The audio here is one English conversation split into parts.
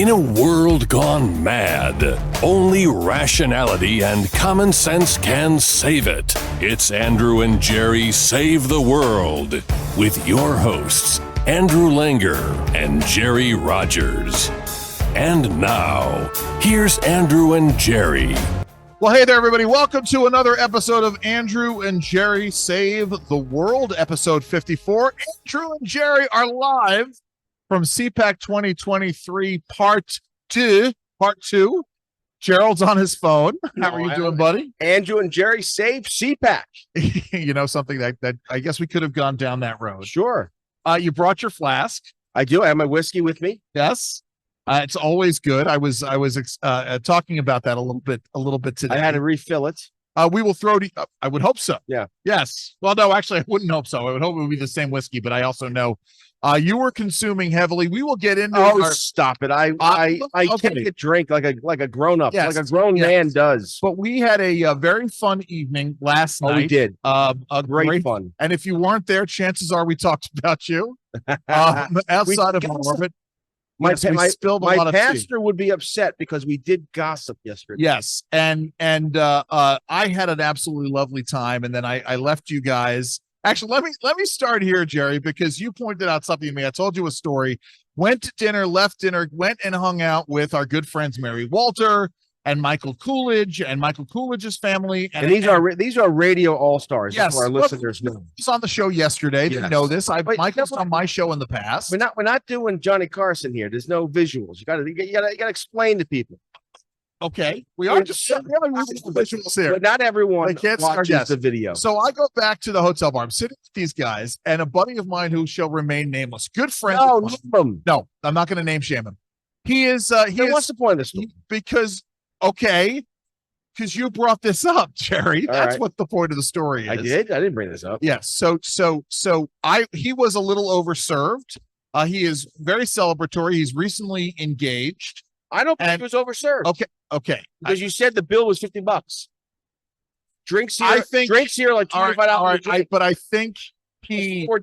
In a world gone mad, only rationality and common sense can save it. It's Andrew and Jerry Save the World with your hosts, Andrew Langer and Jerry Rogers. And now, here's Andrew and Jerry. Well, hey there, everybody. Welcome to another episode of Andrew and Jerry Save the World, episode 54. Andrew and Jerry are live from CPAC 2023, part two. Gerald's on his phone. How are you doing, buddy? Andrew and Jerry save CPAC. You know, something that I guess we could have gone down that road. Sure. You brought your flask. I do. I have my whiskey with me. Yes. It's always good. I was talking about that a little bit today. I had to refill it. We will throw to, I would hope so. Yeah. Yes. Well, no, actually, I wouldn't hope so. I would hope it would be the same whiskey, but I also know you were consuming heavily. We will get into Stop it. I take a drink like a grown-up, yes, like a grown man does. But we had a very fun evening last night. We did. A Great fun. And if you weren't there, chances are we talked about you outside of our orbit. My pastor would be upset because we did gossip yesterday. Yes, and I had an absolutely lovely time, and then I left you guys. Actually, let me start here, Jerry, because you pointed out something to me. I told you a story. Went to dinner, left dinner, went and hung out with our good friends Mary Walter and Michael Coolidge and Michael Coolidge's family. And these are radio all-stars. Yes, our listeners know. He was on the show yesterday. Yes. Didn't know this. Michael's on my show in the past. We're not doing Johnny Carson here. There's no visuals. You gotta explain to people. Okay, we are just visuals here. But not everyone watches the video. So I go back to the hotel bar. I'm sitting with these guys, and a buddy of mine who shall remain nameless, good friend. No, I'm not going to name shame him. He is. What's the point of this? Because you brought this up, Jerry. That's what the point of the story is. I didn't bring this up. Yes. He was a little overserved. He is very celebratory. He's recently engaged. I don't think he was overserved. Okay. Because you said the bill was $50. Drinks here. Drinks here like $25. But I think he was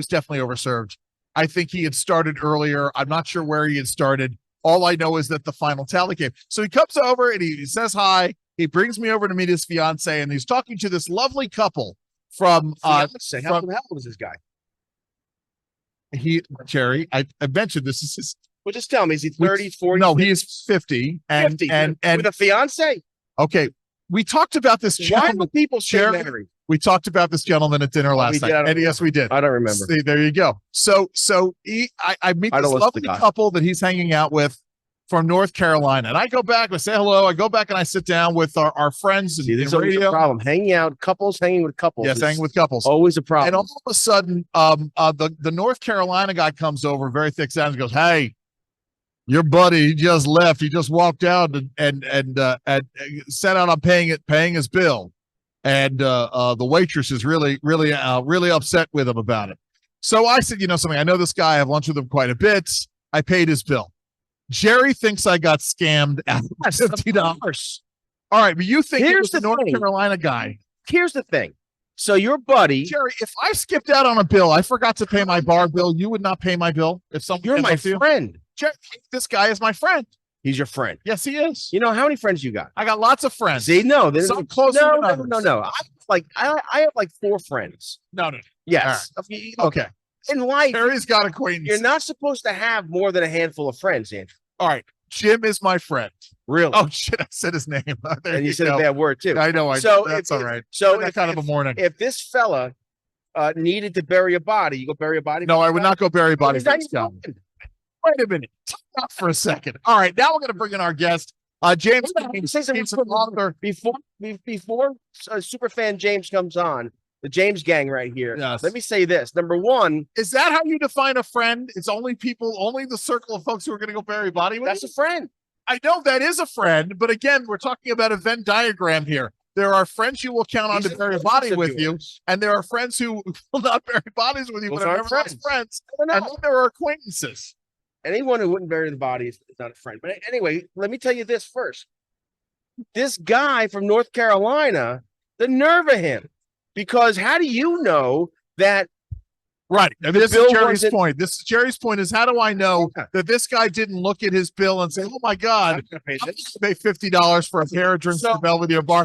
definitely overserved. I think he had started earlier. I'm not sure where he had started. All I know is that the final tally came. So he comes over and he says hi. He brings me over to meet his fiance, and he's talking to this lovely couple from How old is this guy? Jerry, I mentioned this is his. Well, just tell me, is he 30, 40? No, he is 50. And with a fiance? Okay. We talked about this gentleman. Why do people share married? We talked about this gentleman at dinner last night. And yes, we did. I don't remember. See, there you go. So I meet this lovely couple that he's hanging out with from North Carolina. And I go back and say hello. I go back and I sit down with our friends. See, this is always a problem. Hanging with couples. Yes, hanging with couples. Always a problem. And all of a sudden, the North Carolina guy comes over, very thick sound, and goes, "Hey, your buddy, he just left. He just walked out and set out on paying his bill. And the waitress is really upset with him about it." So I said, you know something, I know this guy. I have lunch with him quite a bit. I paid his bill. Jerry thinks I got scammed at $50. All right, but you think it was the North Carolina guy. Here's the thing. So your buddy, Jerry, if I skipped out on a bill, I forgot to pay my bar bill, you would not pay my bill? If someone You're my friend. Jerry, this guy is my friend. He's your friend. Yes, he is. You know how many friends you got? I got lots of friends. See, no, some closer than others. No. I have like 4 friends. No. Yes. Right. Okay. In life, Jerry's got acquaintances. You're not supposed to have more than a handful of friends, Andrew. All right. Jim is my friend. Really? Oh shit! I said his name. And you said a bad word too. I know. That's all right. So that kind of a morning. If this fella needed to bury a body, you go bury a body. No, I would not go bury a body. Wait a minute. Talk out for a second. All right, now we're going to bring in our guest, James. Say something before superfan James comes on. The James gang right here. Yes. Let me say this. Number one. Is that how you define a friend? It's only the circle of folks who are going to go bury a body with. That's a friend. I know that is a friend, but again, we're talking about a Venn diagram here. There are friends you will count on to bury a body with you, and there are friends who will not bury bodies with you, but are never friends. And then there are acquaintances. Anyone who wouldn't bury the body is not a friend. But anyway, let me tell you this first. This guy from North Carolina, the nerve of him. Because how do you know that Right. And this bill is Jerry's wasn't- point. This is Jerry's point is how do I know that this guy didn't look at his bill and say, oh my God, I'm going to pay $50 for a pair of drinks at the Belvedere bar.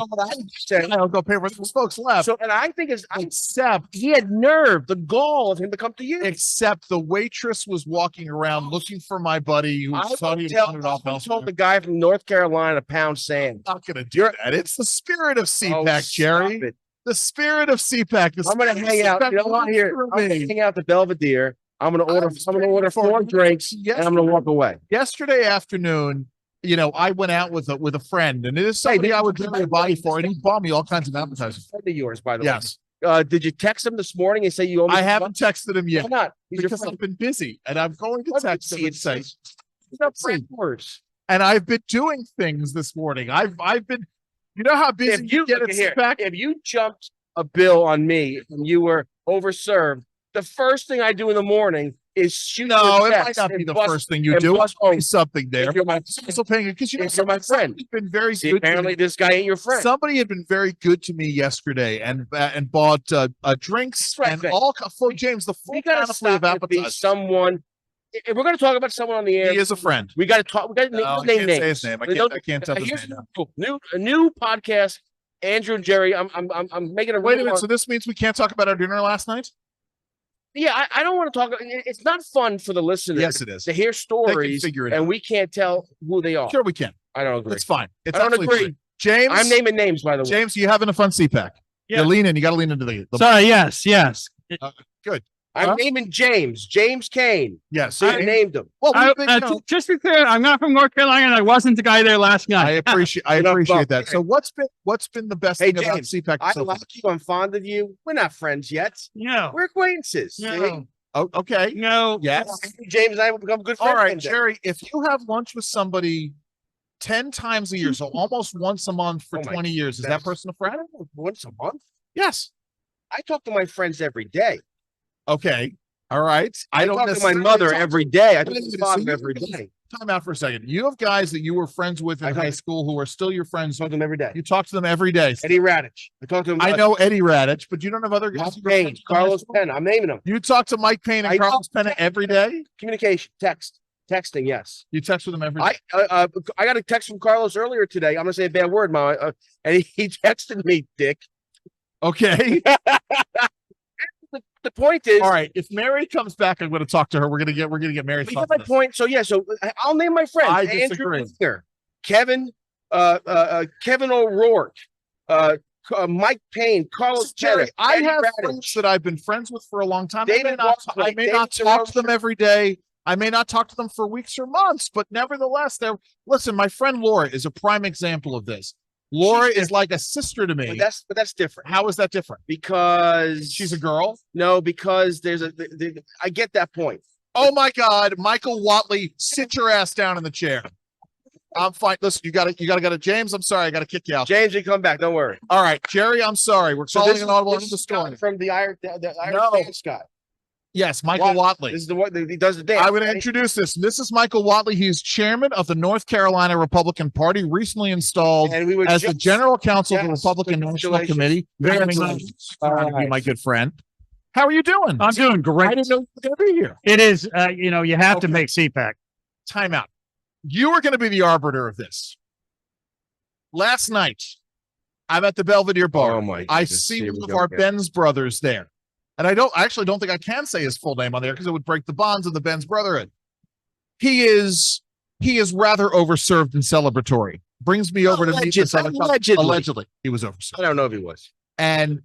I'll go pay for those folks left. So, and I think it's, Except he had nerve, the gall of him to come to you. except the waitress was walking around looking for my buddy who I thought he would wanted off I elsewhere. told the guy from North Carolina to pound sand. I'm not going to do that. It's the spirit of CPAC, Oh, Jerry. stop it. The spirit of CPAC. I'm gonna hang out. You know what? Here, I'm gonna hang out at the Belvedere. I'm gonna order 4 drinks, and I'm gonna walk away. Yesterday afternoon, I went out with a friend, and it is somebody I would give my body for, and he bought me all kinds of appetizers. Friend of yours, by the Yes, way. Did you text him this morning and say you owe me? I haven't texted him yet Why not? He's your because friend. I've been busy, and I'm going to What text busy? him and say, He's not friend worse. and I've been doing things this morning. I've been, how busy If you get look at at here, CPAC? if you jumped a bill on me and you were overserved, the first thing I do in the morning is shoot. No, you a it might text not be and the bust- first thing you and do. bust- There's something there. If you're my Also paying it because if you're my friend. somebody's been very See, good. to apparently me. this guy ain't your friend. Somebody had been very good to me yesterday and bought drinks Right, and right. all for James the full We gotta panoply of stop with being appetizers. someone. If we're gonna talk about someone on the air, He is a friend. we gotta talk. We gotta No, I name can't names. say his name. I can't tell his Here's name now. a new podcast. Andrew and Jerry. I'm making a Wait a rule minute. on- So this means we can't talk about our dinner last night? Yeah, I don't want to talk. It's not fun for the listener. Yes, it is. To hear They can stories figure it and out. we can't tell who they are. Sure, we can. I don't agree. It's fine. It's I don't absolutely agree. fine. James, I'm naming names, by the way. James, you having a fun CPAC? Yeah. You lean in. You got to lean into the Sorry, yes. I'm naming James Kane. yes. I named him. Well, we've been, Just to be clear, I'm not from North Carolina, and I wasn't the guy there last I night. appreciate You're not appreciate wrong. that. So what's been the best Hey, thing about James, CPAC? I so far? like you. I'm fond of you. We're not friends yet. No, We're acquaintances. See? no, Oh, okay. no. Yes. James and I will become good friends. All right, one day. Jerry, if you have lunch with somebody 10 times a year, so almost once a month for Oh my 20 years, is that goodness. person a friend? Once a month. Yes. I talk to my friends every day. Okay. All right. I don't talk to my necessarily mother talk- every day. I talk Wait a to minute, my so father you- every day. Time out for a second. You have guys that you were friends with in I talk- high school who are still your friends. I talk to them every day. You talk to them every day. Eddie Radich. I talk to him. I know Eddie Radich, but you don't have other guys. Mike you were Payne, friends with in high Carlos school? Penna. I'm naming them. You talk to Mike Payne and I Carlos know. Penna every day? Communication, texting. Yes. You text with them every day? I got a text from Carlos earlier today. I'm gonna say a bad word, Ma, and he texted me, Dick. Okay. The point is, All right. If Mary comes back, I'm going to talk to her. We're going to get Mary's you thoughts get on my this. point. So yeah, so I'll name my friends. I Andrew disagree. Winger, Kevin, Kevin O'Rourke, Mike Payne, Carlos Jerry, Penna, I Eddie have Radich. friends that I've been friends with for a long time. David I Walker, may David not talk to them Walker. every day. I may not talk to them for weeks or months, but nevertheless, listen, my friend Laura is a prime example of this. Laura She's is like a sister to me. But that's different How is that different? because She's a girl. no, because I get that point. Oh my God, Michael Whatley, sit your ass down in the chair. I'm fine. Listen, you got to James. I'm sorry, I got to kick you out. James, you come back. Don't worry. All right, Jerry, I'm sorry. We're calling an audible into the story. From the Irish No. dance guy. Yes, Michael Whatley. This is the one that he does the dance. I would right? introduce this. This is Michael Whatley. He is chairman of the North Carolina Republican Party, recently installed And we were as the just- general counsel of the Yes, Republican National congratulations. Committee. Very Congratulations. nice. Proud of you, my good friend. How are you doing? I'm doing I great. didn't know you were going to be here. It is, you have to Okay. make CPAC. Time out. You are going to be the arbiter of this. Last night, I'm at the Belvedere Bar. Oh my! I goodness, see here one we of go our again. Benz brothers there. And I actually don't think I can say his full name on there because it would break the bonds of the Benz Brotherhood. He is rather overserved and celebratory. Brings me over to meet this other couple. Allegedly, he was overserved. I don't know if he was. And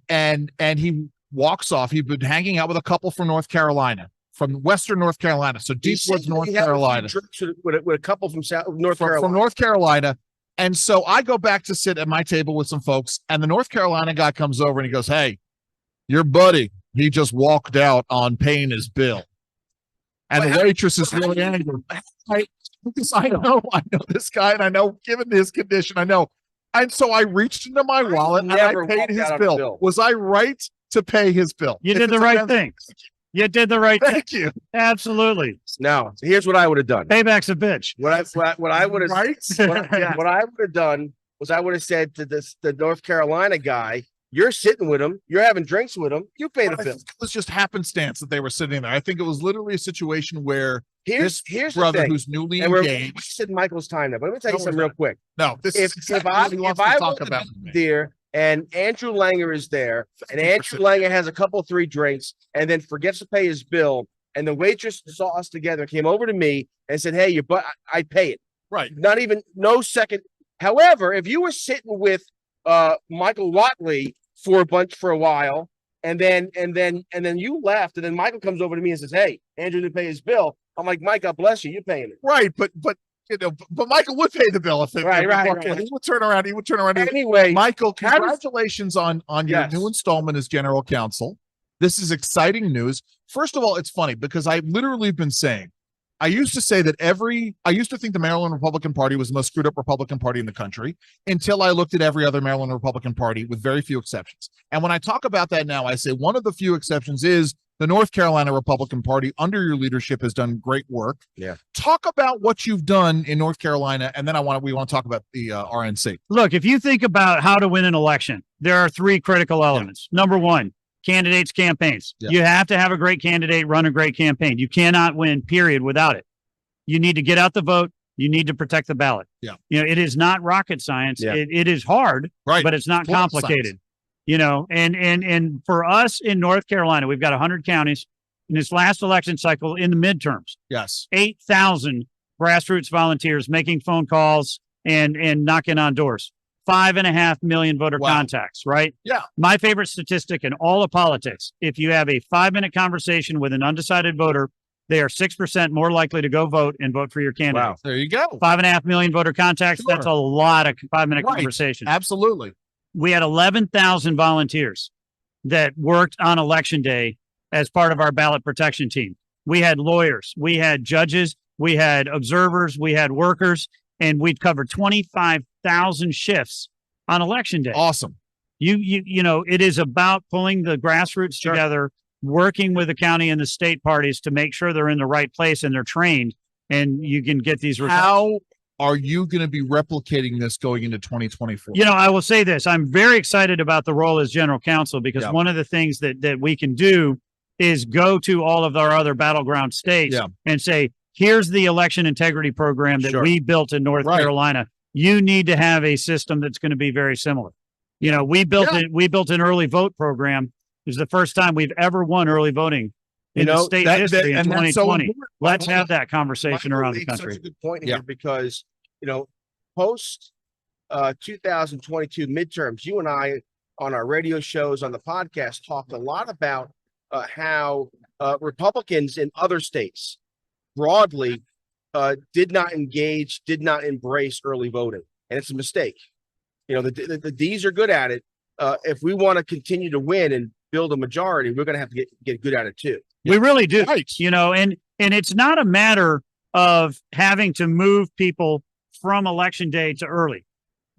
he walks off. He'd been hanging out with a couple from North Carolina, from Western North Carolina. So deep woods, North He had a few Carolina. drinks with a couple from North From Carolina. North Carolina. And so I go back to sit at my table with some folks, and the North Carolina guy comes over and he goes, "Hey, your buddy, he just walked out on paying his bill." And the waitress is really angry. Because I know this guy, and I know, given his condition, I know. And so I reached into my wallet and I never paid walked his out on a bill. bill. Was I right to pay his bill? You If did the it's right offensive- thing. You did the right thing. Thank you. Absolutely. Now, here's what I would have done. Payback's a bitch. What I would have Right? what I would have done was I would have said to the North Carolina guy, You're sitting with them. You're having drinks with them. You pay the I bill. think it was just happenstance that they were sitting there. I think it was literally a situation where Here's this the brother thing. who's newly And we're engaged. wasting Michael's time now. But let me tell you No, something we're real quick. No, this If is exactly what he wants to talk about with me. there and Andrew Langer is there, and Andrew 50%. Langer has a couple, 3 drinks, and then forgets to pay his bill, and the waitress saw us together, came over to me and said, "Hey, I pay it." Right. Not even no second. However, if you were sitting with Michael Whatley for a while, and then you left, and then Michael comes over to me and says, "Hey, Andrew didn't pay his bill." I'm like, "Mike, God bless you. You're paying it." Right, but Michael would pay the bill if it Right. He would turn around. He would turn around. Anyway, Michael, how does- congratulations on your Yes. new installment as general counsel. This is exciting news. First of all, it's funny because I literally been saying, I used to say that I used to think the Maryland Republican Party was the most screwed up Republican Party in the country until I looked at every other Maryland Republican Party with very few exceptions. And when I talk about that now, I say one of the few exceptions is the North Carolina Republican Party under your leadership has done great work. Yeah. Talk about what you've done in North Carolina, and then we want to talk about the RNC. Look, if you think about how to win an election, there are 3 critical elements. Number 1, candidates' campaigns. Yeah. You have to have a great candidate run a great campaign. You cannot win, period, without it. You need to get out the vote. You need to protect the ballot. Yeah. It is not rocket science. Yeah. It is hard, Right. but it's not Political complicated. And for us in North Carolina, we've got 100 counties. In this last election cycle, in the midterms, Yes. 8,000 grassroots volunteers making phone calls and knocking on doors. 5.5 million voter Wow. contacts, right? Yeah. My favorite statistic in all of politics, if you have a 5-minute conversation with an undecided voter, they are 6% more likely to go vote and vote for your candidate. Wow. There you go. 5.5 million voter contacts, Sure. that's a lot of 5-minute Right. conversation. Absolutely. We had 11,000 volunteers that worked on election day as part of our ballot protection team. We had lawyers, we had judges, we had observers, we had workers, and we'd covered 25,000 shifts on election day. Awesome. It is about pulling the grassroots Sure. together, working with the county and the state parties to make sure they're in the right place and they're trained, and you can get these results. How are you going to be replicating this going into 2024? I will say this. I'm very excited about the role as general counsel because Yeah. one of the things that we can do is go to all of our other battleground states Yeah. and say, here's the election integrity program that Sure. we built in North Right. Carolina. You need to have a system that's going to be very similar. We built an early vote program. It was the first time we've ever won early voting in the state history in and that's so 2020. important. Let's have that conversation Michael around the makes country. Such a good point Yeah. here because post 2022 midterms, you and I on our radio shows on the podcast talked a lot about how Republicans in other states broadly did not engage, did not embrace early voting, and it's a mistake. The D's are good at it. If we want to continue to win and build a majority, we're going to have to get good at it too. We really do. Right. And it's not a matter of having to move people from election day to early.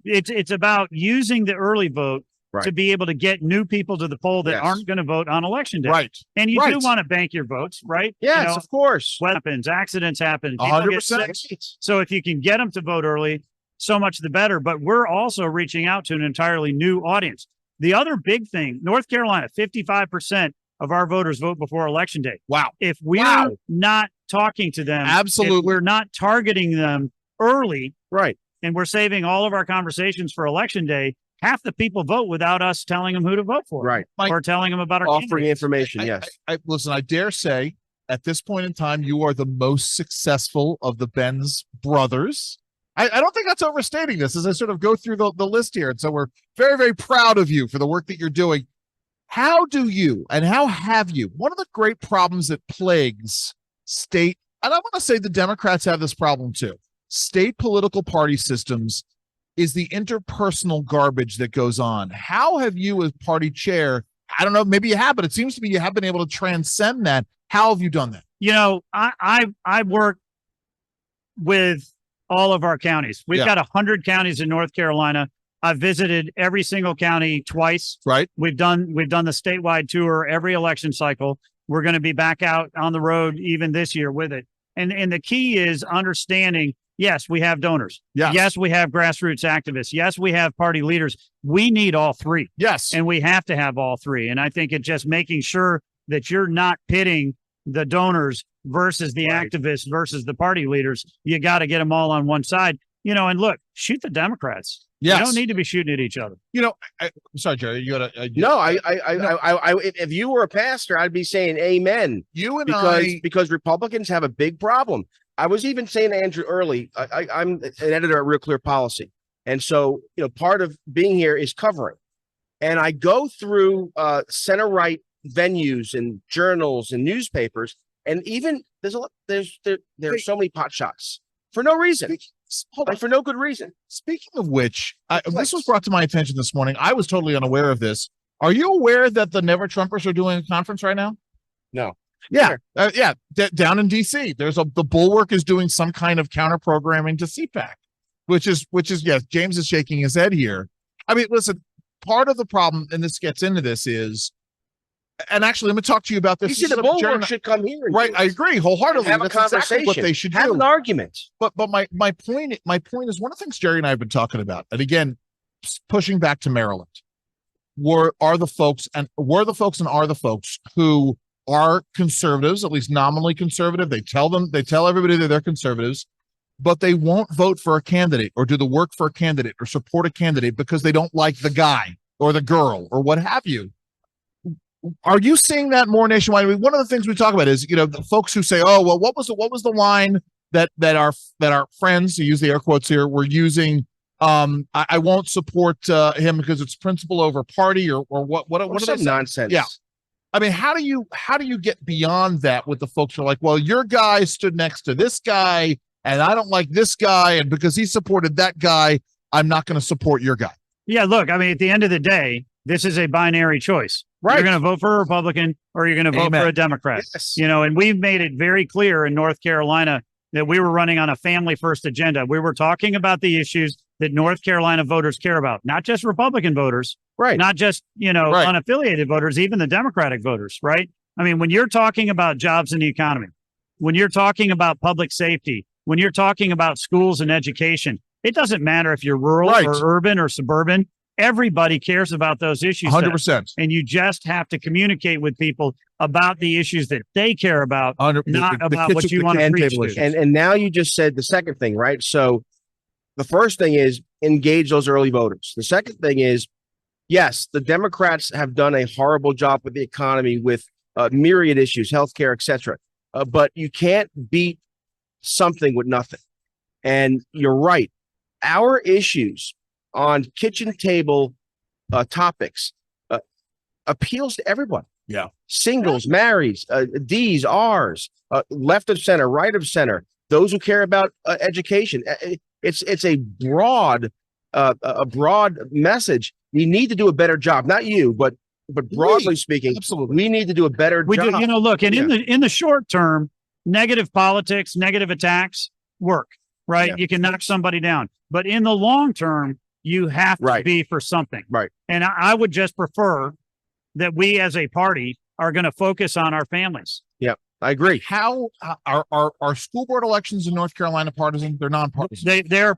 It's about using the early vote Right. to be able to get new people to the poll that Yes. aren't going to vote on election day. Right. And you Right. do want to bank your votes, right? Yes, of course. What happens? Accidents happen. People 100%. get sick. So if you can get them to vote early, so much the better. But we're also reaching out to an entirely new audience. The other big thing, North Carolina, 55% of our voters vote before election day. Wow. If we're Wow. not talking to them, Absolutely. if we're not targeting them early, Right. and we're saving all of our conversations for election day, half the people vote without us telling them who to vote for, Right. Mike, or telling them about our Offering candidates. information. Yes. Listen, I dare say at this point in time, you are the most successful of the Benz brothers. I don't think that's overstating this as I sort of go through the list here. And so we're very, very proud of you for the work that you're doing. How do you and how have you? One of the great problems that plagues state, and I want to say the Democrats have this problem too, state political party systems is the interpersonal garbage that goes on. How have you as party chair, I don't know, maybe you have, but it seems to me you have been able to transcend that. How have you done that? I work with all of our counties. We've got 100 counties in North Carolina. I've visited every single county twice. Right. We've done the statewide tour every election cycle. We're going to be back out on the road even this year with it. And the key is understanding, Yes, we have donors. Yes. Yes, we have grassroots activists. Yes, we have party leaders. We need all three. Yes. And we have to have all three. And I think it's just making sure that you're not pitting the donors versus the activists versus the party leaders. You got to get them all on one side, and look, shoot the Democrats. Yes. You don't need to be shooting at each other. I'm sorry, Jerry, you got to. No, if you were a pastor, I'd be saying amen. Because Republicans have a big problem. I was even saying to Andrew early, I'm an editor at Real Clear Policy. And so, part of being here is covering. And I go through center right venues and journals and newspapers. And even there's so many pot shots for no reason. For no good reason. Speaking of which, this was brought to my attention this morning. I was totally unaware of this. Are you aware that the Never Trumpers are doing a conference right now? No. Yeah, down in DC. The Bulwark is doing some kind of counter programming to CPAC, which is yes. James is shaking his head here. I mean, listen. Part of the problem, and this gets into this, is, and actually, let me talk to you about this. You see, the Bulwark should come here, right? I agree wholeheartedly. Have a conversation. Exactly what they should do. Have an argument. But my point is, one of the things Jerry and I have been talking about, and again, pushing back to Maryland, were the folks who are conservatives, at least nominally conservative. They tell everybody that they're conservatives, but they won't vote for a candidate or do the work for a candidate or support a candidate because they don't like the guy or the girl or what have you. Are you seeing that more nationwide? I mean, one of the things we talk about is, the folks who say, "Oh, well, what was the line that our friends, who use the air quotes here, were using? I won't support him because it's principle over party or what are they nonsense?" Yeah. I mean, how do you get beyond that with the folks who are like, well, your guy stood next to this guy and I don't like this guy, and because he supported that guy, I'm not going to support your guy. Yeah, look, I mean, at the end of the day, this is a binary choice. Right. You're going to vote for a Republican or you're going to vote for a Democrat. Yes. And we've made it very clear in North Carolina that we were running on a family first agenda. We were talking about the issues that North Carolina voters care about, not just Republican voters, right? Not just, unaffiliated voters, even the Democratic voters, right? I mean, when you're talking about jobs in the economy, when you're talking about public safety, when you're talking about schools and education, it doesn't matter if you're rural or urban or suburban. Everybody cares about those issues. 100%. And you just have to communicate with people about the issues that they care about, not about what you want to preach to. And now you just said the second thing, right? So the first thing is engage those early voters. The second thing is, yes, the Democrats have done a horrible job with the economy, with myriad issues, healthcare, et cetera. But you can't beat something with nothing. And you're right. Our issues on kitchen table topics appeals to everyone. Yeah. Singles, marries, D's, R's, left of center, right of center, those who care about education. It's a broad message. We need to do a better job. Not you, but broadly speaking, absolutely, we need to do a better job. We do, look, and in the short term, negative politics, negative attacks work, right? Yeah. You can knock somebody down. But in the long term, you have to be for something. Right. And I would just prefer that we as a party are going to focus on our families. Yeah, I agree. How are school board elections in North Carolina partisan? They're nonpartisan. They're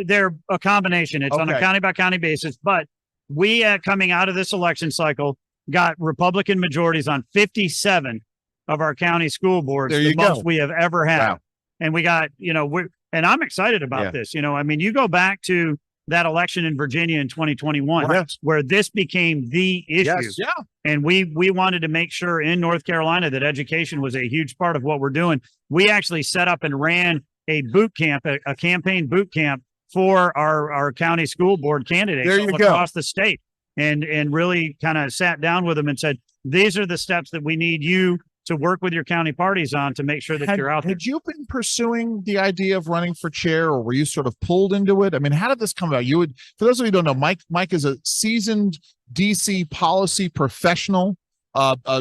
they're a combination. It's on a county by county basis. But we, coming out of this election cycle, got Republican majorities on 57 of our county school boards, the most we have ever had. Wow. And we got, and I'm excited about this. I mean, you go back to that election in Virginia in 2021, where this became the issue. Yes. Yeah. And we wanted to make sure in North Carolina that education was a huge part of what we're doing. We actually set up and ran a boot camp, a campaign boot camp for our county school board candidates across the state, and really kind of sat down with them and said, these are the steps that we need you to work with your county parties on to make sure that you're out there. Had you been pursuing the idea of running for chair, or were you sort of pulled into it? I mean, how did this come about? For those of you who don't know, Mike is a seasoned DC policy professional,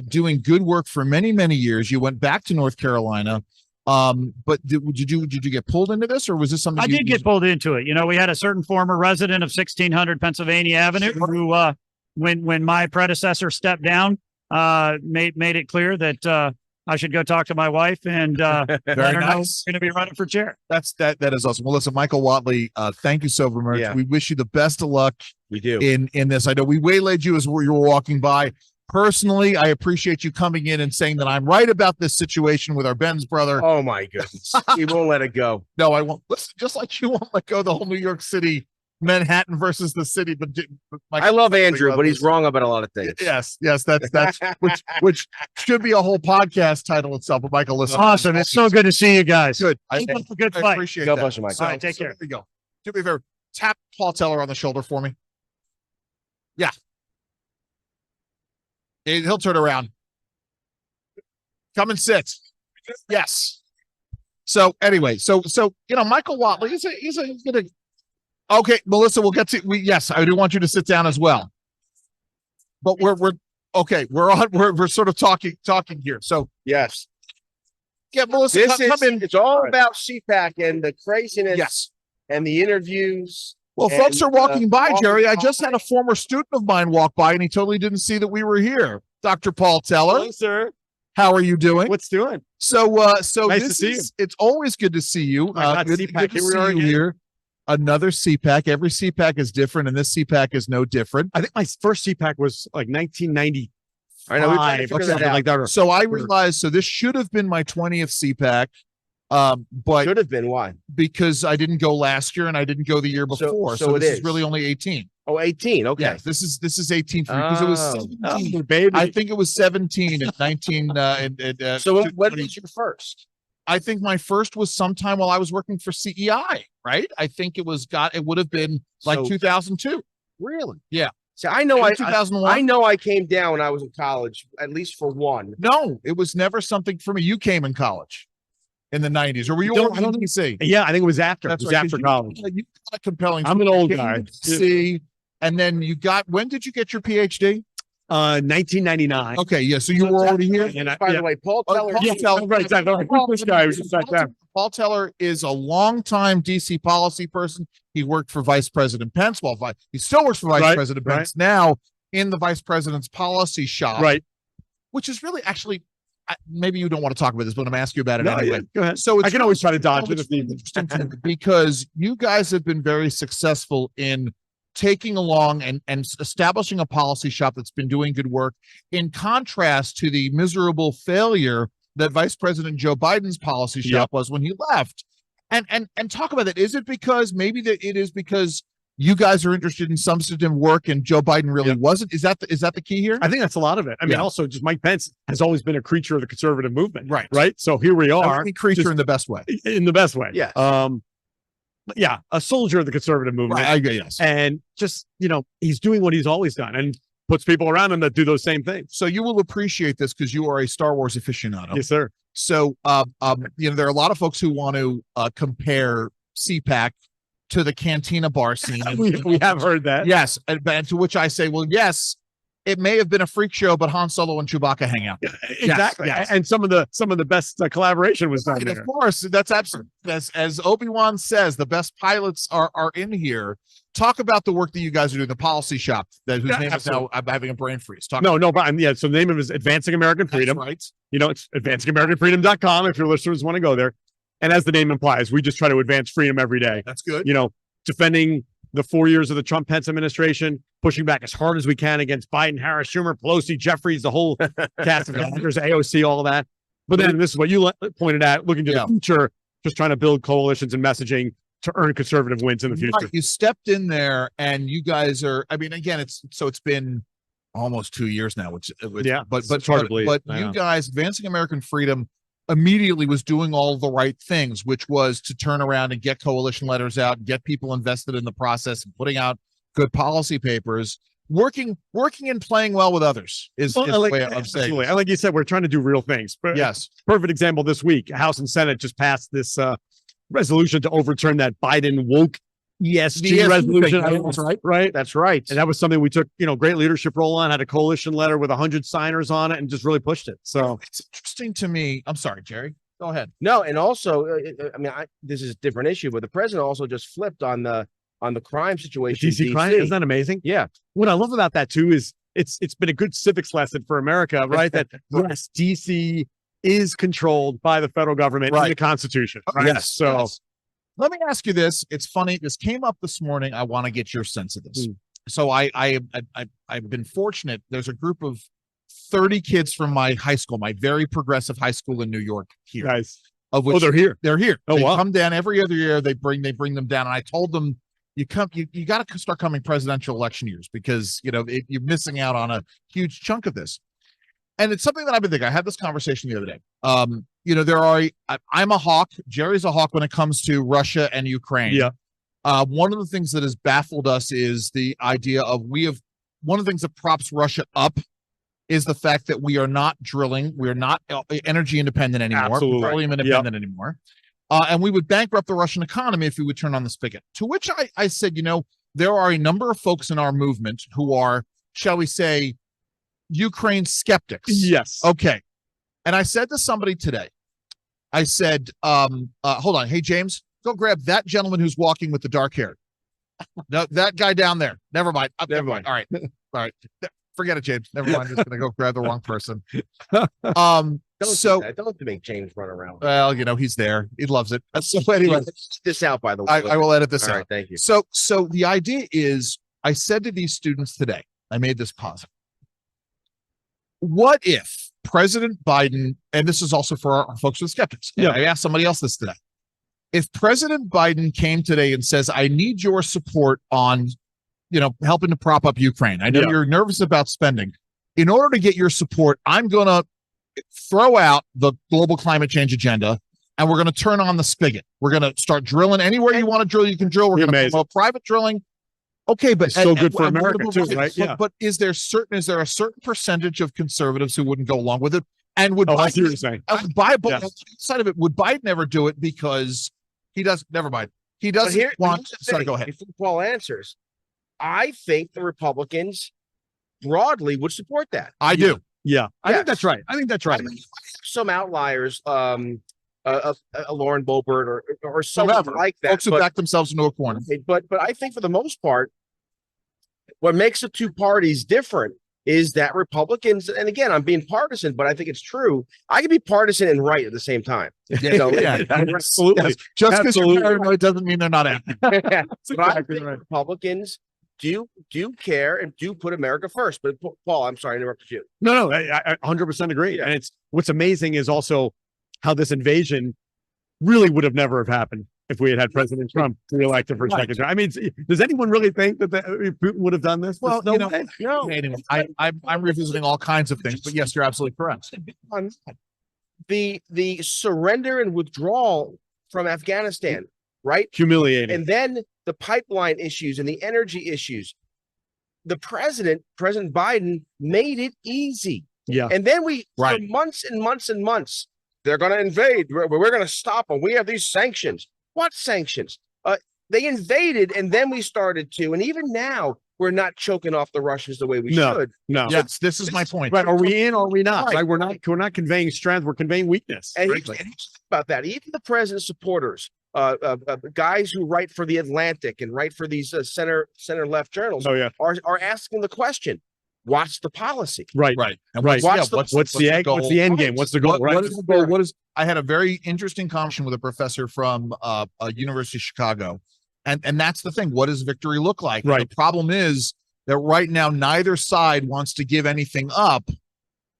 doing good work for many, many years. You went back to North Carolina. But did you get pulled into this, or was this something I did get pulled into it? We had a certain former resident of 1600 Pennsylvania Avenue who, when my predecessor stepped down, made it clear that I should go talk to my wife and let her know I'm nice. going to be running for chair. That is awesome. Well, listen, Michael Whatley, thank you so very much. Yeah. We wish you the best of luck We do. in this. I know we waylaid you as you were walking by. Personally, I appreciate you coming in and saying that I'm right about this situation with our Ben's brother. Oh my goodness. We won't let it go. No, I won't. Listen, just like you won't let go of the whole New York City, Manhattan versus the city. But I love Andrew, but he's wrong about a lot of things. Yes, that's which should be a whole podcast title itself. But Michael, listen, Awesome. It's so good to see you guys. good. Keep up the good I fight. appreciate God that. bless you, Mike. All right, take care. There we go. Do me a favor. Tap Paul Teller on the shoulder for me. Yeah. He'll turn around. Come and sit. Yes. So anyway, so Michael Whatley he's gonna. Okay, Melissa, we'll get to yes, I do want you to sit down as well. But we're okay. We're sort of talking here. So Yes. yeah, Melissa, This come in. it's all about CPAC and the craziness Yes. and the interviews. Well, And, folks are walking by, walking Jerry. I just by. had a former student of mine walk by, and he totally didn't see that we were here. Dr. Paul Teller, Hello, sir. how are you doing? What's doing? So Nice to this see is, it's always good to see you. my God, Good CPAC, to here we see are you again. here. Another CPAC. Every CPAC is different, and this CPAC is no different. I think my first CPAC was like 1990. I know we're trying to or figure that something out. like that. So I realized, so this should have been my 20th CPAC, but Should have been why? because I didn't go last year and I didn't go the year before, so it this is is. really only 18. Oh, 18. Okay. Yes, this is 18 for me because it was Oh. 17. Baby. I think it was 17 in 19. So when was your first? I think my first was sometime while I was working for CEI, right? I think it would have been like So- 2002. Really? Yeah. See, I know Maybe 2001. I know I came down when I was in college, at least for one. No, it was never something for me. You came in college in the 90s, or were you No, already I don't in DC? Yeah, I think it was after. That's it was right, 'cause after you- college. You got a compelling. I'm an story. old Came guy. to DC, and then when did you get your PhD? 1999. Okay, yeah. So you were already here. And By the way, Paul Teller. Paul Yeah, Teller- right, exactly. Like, who's this guy? Who's back there? Paul Teller is a longtime DC policy person. He worked for Vice President Pence. Well, he still works for Vice Right, President right. Pence now in the Vice President's policy shop, Right. which is really actually maybe you don't want to talk about this, but I'm going to ask you about it No, anyway. yeah, go ahead. So it's I can always try to dodge it it's if needed. interesting to me because you guys have been very successful in taking along and establishing a policy shop that's been doing good work, in contrast to the miserable failure that Vice President Joe Biden's policy shop was when he left. And talk about that. Is it because because you guys are interested in substantive work and Joe Biden really wasn't? Is that the key here? I think that's a lot of it. I mean, Yeah. also just Mike Pence has always been a creature of the conservative movement. Right. Right. So here we are Any creature just- in the best way. in the best way. Yes. Yeah. A soldier of the conservative movement. Right. I agree. Yes. And just, he's doing what he's always done and puts people around him that do those same things. So you will appreciate this because you are a Star Wars aficionado. Yes, sir. So, there are a lot of folks who want to compare CPAC to the Cantina bar scene. We have heard that. Yes, and to which I say, well, yes, it may have been a freak show, but Han Solo and Chewbacca hang out. Exactly. yes. And some of the best collaboration was done Right, there. of course, that's absolutely as Obi-Wan says, the best pilots are in here. Talk about the work that you guys are doing, the policy shop whose name is now I'm having a brain freeze. Talk No, but so the name of it is Advancing American that's Freedom. right. It's advancingamericanfreedom.com if your listeners want to go there. And as the name implies, we just try to advance freedom every day. That's good. Defending the 4 years of the Trump-Pence administration, pushing back as hard as we can against Biden, Harris, Schumer, Pelosi, Jeffries, the whole cast of actors, AOC, all of that. But then this is what you pointed out, looking to the future, just trying to build coalitions and messaging to earn conservative wins in the future. Right, you stepped in there, and you guys are. I mean, again, it's been almost 2 years now, which Yeah, but it's hard to believe. but I you know. guys, Advancing American Freedom, immediately was doing all the right things, which was to turn around and get coalition letters out, get people invested in the process, and putting out good policy papers. Working and playing well with others is the way of saying. Absolutely. And like you said, we're trying to do real things. But Yes. perfect example this week, House and Senate just passed this resolution to overturn that Biden woke ESG resolution. That's right. Right. That's right. And that was something we took, great leadership role on, had a coalition letter with 100 signers on it and just really pushed it. So It's interesting to me. I'm sorry, Jerry. Go ahead. No, and also, this is a different issue, but the president also just flipped on the crime situation. DC in crime, isn't that amazing? Yeah. What I love about that too is it's been a good civics lesson for America, right? That yes, DC is controlled by the federal government in Right. the Constitution. Right? Yes. So yes. Let me ask you this. It's funny. This came up this morning. I want to get your sense of this. So I've been fortunate. There's a group of 30 kids from my high school, my very progressive high school in New York here. guys, Of which they're here. They're here. Oh, They wow. come down every other year. They bring them down. And I told them, you got to start coming presidential election years because, you're missing out on a huge chunk of this. And it's something that I've been thinking. I had this conversation the other day. I'm a hawk. Jerry's a hawk when it comes to Russia and Ukraine. Yeah. One of the things that has baffled us is the idea of one of the things that props Russia up is the fact that we are not drilling. We are not energy independent anymore. Absolutely. Petroleum independent anymore. And we would bankrupt the Russian economy if we would turn on the spigot. To which I said, there are a number of folks in our movement who are, shall we say, Ukraine skeptics. Yes. Okay. And I said to somebody today, I said, hold on. Hey, James, go grab that gentleman who's walking with the dark hair. No, that guy down there. Never mind. Never mind. All right. All right. Forget it, James. Never mind. I'm just going to go grab the wrong person. Don't make James run around. Well, he's there. He loves it. So anyway, Let's this out, by the way. I will edit this All out. right, thank you. So the idea is, I said to these students today, I made this positive. What if President Biden, and this is also for our folks with skeptics. Yeah. I asked somebody else this today. If President Biden came today and says, I need your support on, helping to prop up Ukraine. I know you're nervous about spending. In order to get your support, I'm going to throw out the global climate change agenda and we're going to turn on the spigot. We're going to start drilling anywhere you want to drill. You can drill. We're going to promote private drilling. Okay, but it's so good for America too, right? Yeah. But is there a certain percentage of conservatives who wouldn't go along with it? And would I see what you're saying. Side of it, would Biden ever do it because he does? Never mind. He doesn't want. Sorry, go ahead. Before Paul answers, I think the Republicans broadly would support that. I do. Yeah, I Yes. think that's right. I think that's right. I mean, some outliers, a Lauren Boebert or someone Whatever. like that. Folks who back themselves into a corner. But I think for the most part, what makes the two parties different is that Republicans, and again, I'm being partisan, but I think it's true. I can be partisan and right at the same time. Absolutely. Just because you're paranoid doesn't mean they're not acting. But I exactly think right. Republicans do care and do put America first. But Paul, I'm sorry, I interrupted you. No, I 100% agree. Yeah. And it's what's amazing is also how this invasion really would have never have happened if we had President Trump reelected for a second term. I mean, does anyone really think that Putin would have done this? Well, There's no way. Anyway, I'm revisiting all kinds of things, but yes, you're absolutely correct. The surrender and withdrawal from Afghanistan, right? Humiliating. And then the pipeline issues and the energy issues. The President Biden, made it easy. Yeah. And then Right. for months and months and months, they're going to invade. We're going to stop them. We have these sanctions. What sanctions? They invaded, and then we started to. And even now, we're not choking off the Russians the way we should. No. Yes, this is my point. Right. Are we in or are we not? Right. Right. We're not conveying strength. We're conveying weakness. And Frankly. here's about that. Even the president's supporters, guys who write for the Atlantic and write for these center left journals, Oh, yeah. are asking the question: what's the policy? Right. Right. And Right. What's What's the end? What's the end game? What's the goal? Right. What is the goal? What is? I had a very interesting conversation with a professor from University of Chicago, and that's the thing. What does victory look like? Right. The problem is that right now neither side wants to give anything up.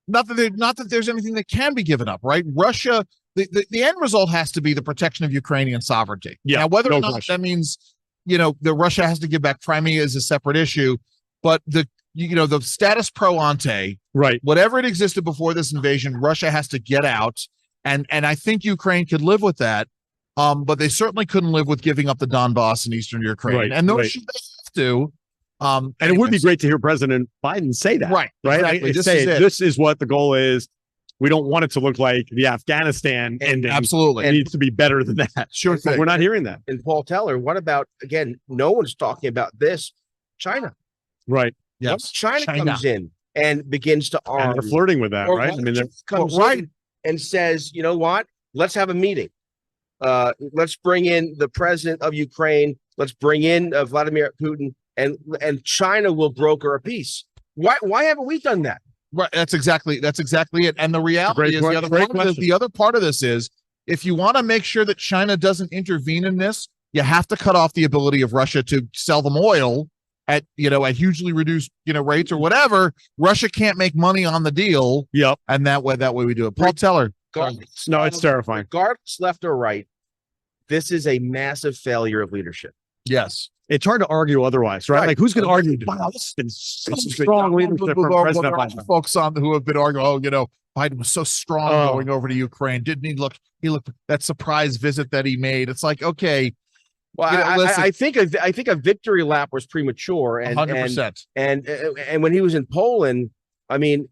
Not that there's anything that can be given up. Right? Russia. The end result has to be the protection of Ukrainian sovereignty. Yeah, Now, whether no or not question. that means the Russia has to give back Crimea is a separate issue, but the status pro ante, Right. whatever it existed before this invasion, Russia has to get out. And I think Ukraine could live with that. But they certainly couldn't live with giving up the Donbass in eastern Ukraine. Right, And those right. should they have to. And it would be great to hear President Biden say that. Right. Right. Exactly. This is what the goal is. We don't want it to look like the Afghanistan ending. Absolutely. It needs to be better than that. Sure But thing. we're not hearing that. And Paul Teller, what about, again, no one's talking about this, China. Right. Yes. Once China comes in and begins to And arm, they're flirting with that, or right? I mean, they're- comes in and says, you know what? Let's have a meeting. Let's bring in the president of Ukraine. Let's bring in Vladimir Putin, and China will broker a peace. Why haven't we done that? Right. That's exactly it. And the reality is the other part of this is if you want to make sure that China doesn't intervene in this, you have to cut off the ability of Russia to sell them oil at hugely reduced rates or whatever. Russia can't make money on the deal. Yep. And that way we do it. Paul Teller. No, it's terrifying. Regardless, left or right, this is a massive failure of leadership. Yes. It's hard to argue otherwise, right? Like, who's going to argue? Wow, this has been strong leadership from President Biden. Folks on who have been arguing, Biden was so strong going over to Ukraine. Didn't he look that surprise visit that he made? It's like, okay. Well, I think a victory lap was premature, and 100%. And when he was in Poland, I mean,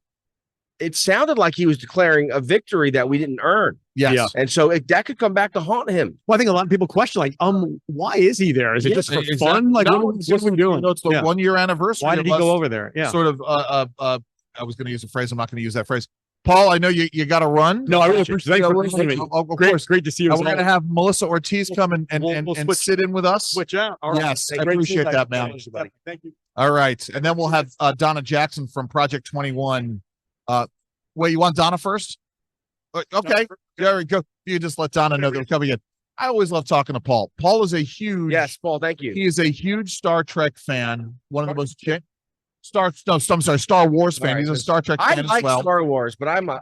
it sounded like he was declaring a victory that we didn't earn. Yes. Yeah. And so that could come back to haunt him. Well, I think a lot of people question, like, why is he there? Is it just for fun? Like, what's he doing? It's the 1 year anniversary. Why did he go over there? Yeah. Sort of, I was going to use a phrase. I'm not going to use that phrase. Paul, I know you got to run. No, I really appreciate it. Thanks for listening. Of course. Great to see you. We're going to have Melissa Ortiz come and sit in with us. Switch out. All right. Yes, I appreciate that, man. Thank you. All right. And then we'll have Donna Jackson from Project 21. Wait, you want Donna first? Okay. There we go. You just let Donna know they're coming in. I always love talking to Paul. Paul is a huge. Yes, Paul. Thank you. He is a huge Star Trek fan. One of the most Star Wars fan. He's a Star Trek fan as well. I like Star Wars, but I'm a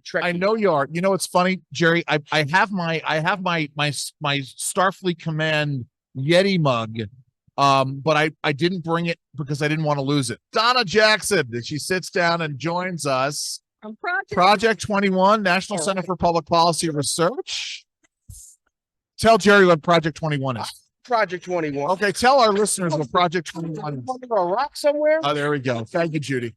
Trek. I know you are. You know what's funny, Jerry? I have my Starfleet Command Yeti mug. But I didn't bring it because I didn't want to lose it. Donna Jackson, she sits down and joins us. Project 21, National Center for Public Policy Research. Tell Jerry what Project 21 is. Project 21. Okay, tell our listeners what Project 21 is. Under a rock somewhere? Oh, there we go. Thank you, Judy.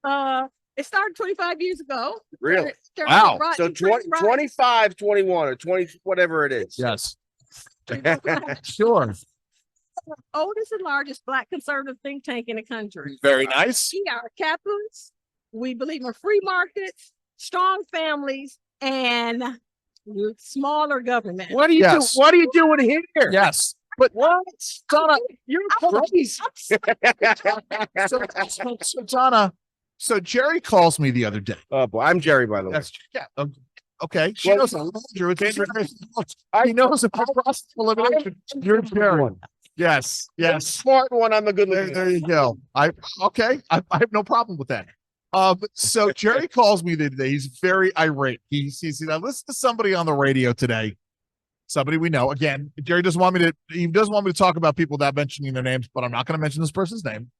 It started 25 years ago. Really? Wow. So 25, 21, or 20, whatever it is. Yes. Sure. Oldest and largest Black conservative think tank in the country. Very nice. We are capitalists. We believe in free markets, strong families, and smaller government. What do you do? What are you doing here? Yes. But what? Donna, you're crazy. So Donna, so Jerry calls me the other day. Oh boy, I'm Jerry, by the way. Okay. She knows Andrew. He knows about process elimination. You're Jerry. Yes. I'm a smart one. I'm a good looking. There you go. I have no problem with that. So Jerry calls me today. He's very irate. He I listened to somebody on the radio today. Somebody we know. Again, Jerry doesn't want me to talk about people without mentioning their names, but I'm not going to mention this person's name.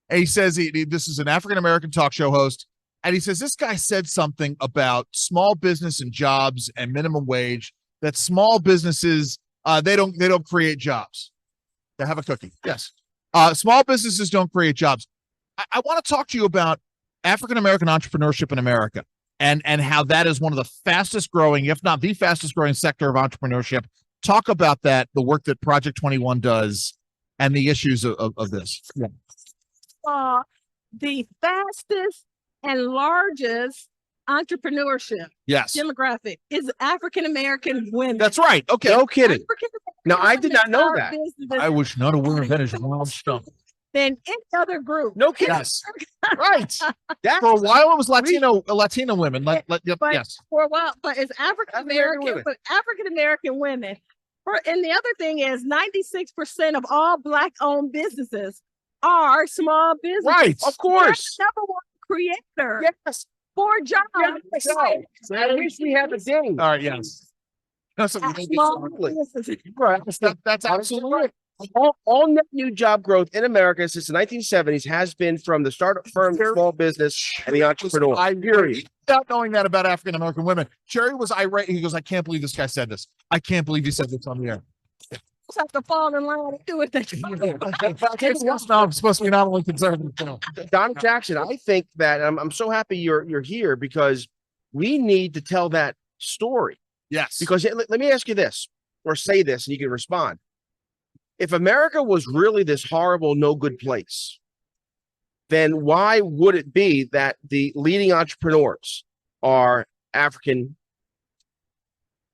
And he says this is an African-American talk show host. And he says, this guy said something about small business and jobs and minimum wage, that small businesses, they don't create jobs. They have a cookie. Yes. Small businesses don't create jobs. I want to talk to you about African-American entrepreneurship in America and how that is one of the fastest growing, if not the fastest growing sector of entrepreneurship. Talk about that, the work that Project 21 does and the issues of this. Yeah. The fastest and largest entrepreneurship demographic is African-American women. That's right. Okay. No kidding. No, I did not know that. I was not aware of that as wild stuff. Than any other group. No kidding. Yes. Right. For a while, it was Latino women. Yes. For a while, but it's African-American women. And the other thing is 96% of all Black-owned businesses are small businesses. Right. Of course. Number one creator. Yes. For jobs. At least we have a ding. All right. Yes. That's absolutely right. All net new job growth in America since the 1970s has been from the startup firm, small business, and the entrepreneur. Without knowing that about African American women, Jerry was irate. He goes, "I can't believe this guy said this. I can't believe he said this on the air." Just have to fall in line and do it. I'm supposed to be not only conservative. Donna Jackson, I think that I'm so happy you're here because we need to tell that story. Yes. Because let me ask you this, or say this, and you can respond. If America was really this horrible, no good place, then why would it be that the leading entrepreneurs are African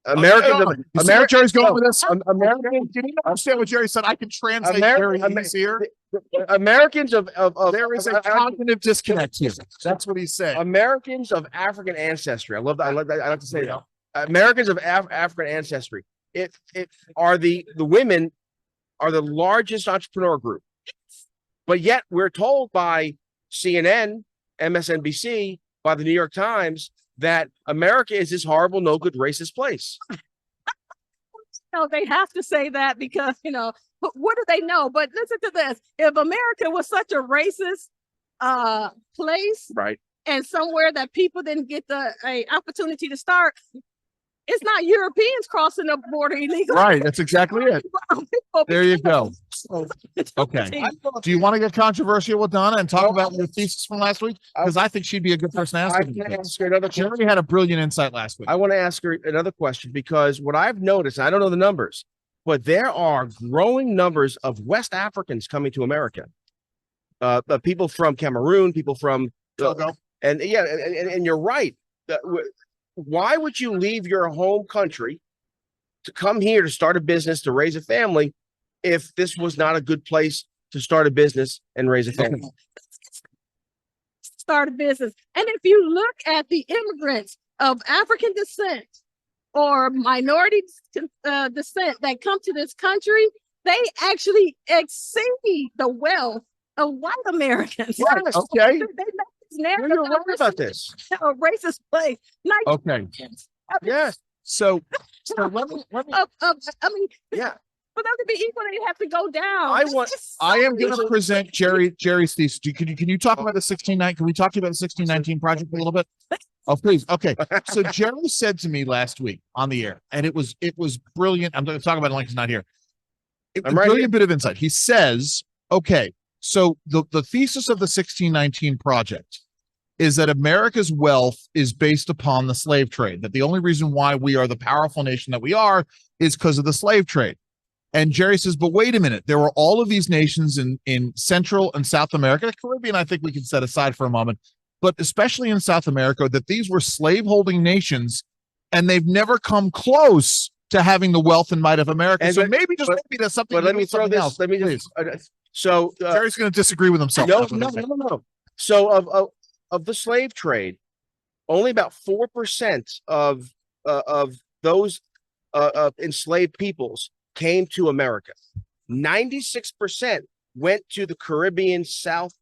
Americans. You see where Jerry's going with this? Americans. Did you understand what Jerry said? I can translate Ameri- Jerry here. Americans of There is a cognitive disconnect here. That's what he's saying. Americans of African ancestry. I love that. I like to say that. Americans of African ancestry. It are the women are the largest entrepreneur group, but yet we're told by CNN, MSNBC, by the New York Times that America is this horrible, no good, racist place. No, they have to say that because, what do they know? But listen to this. If America was such a racist place, Right. and somewhere that people didn't get a opportunity to start, it's not Europeans crossing the border illegally. Right. That's exactly it. There you go. Okay. Do you want to get controversial with Donna and talk about your thesis from last week? Because I think she'd be a good person to ask. I can ask her another She question. already had a brilliant insight last week. I want to ask her another question because what I've noticed, I don't know the numbers, but there are growing numbers of West Africans coming to America. People from Cameroon, people from Togo. and you're right. Why would you leave your home country to come here to start a business, to raise a family, if this was not a good place to start a business and raise a family? Start a business. And if you look at the immigrants of African descent or minority descent that come to this country, they actually exceed the wealth of white Americans. Right. Okay. Narrative You're right about this. a racist place. Okay. Yes. So let me I mean, Yeah. for them to be equal, they have to go down. I am going to present Jerry's thesis. Can you talk about the 1619? Can we talk to you about the 1619 project a little bit? Oh, please. Okay. So Jerry said to me last week on the air, and it was brilliant. I'm going to talk about it like he's not here. It was a brilliant bit of insight. He says, okay, so the thesis of the 1619 project is that America's wealth is based upon the slave trade, that the only reason why we are the powerful nation that we are is because of the slave trade. And Jerry says, but wait a minute, there were all of these nations in Central and South America, the Caribbean, I think we can set aside for a moment, but especially in South America, that these were slaveholding nations, and they've never come close to having the wealth and might of America. And so but- maybe there's something. But let me with throw something this. else. Let me Please. just. So Jerry's going to disagree with himself. no. So of the slave trade, only about 4% of those enslaved peoples came to America. 96% went to the Caribbean, South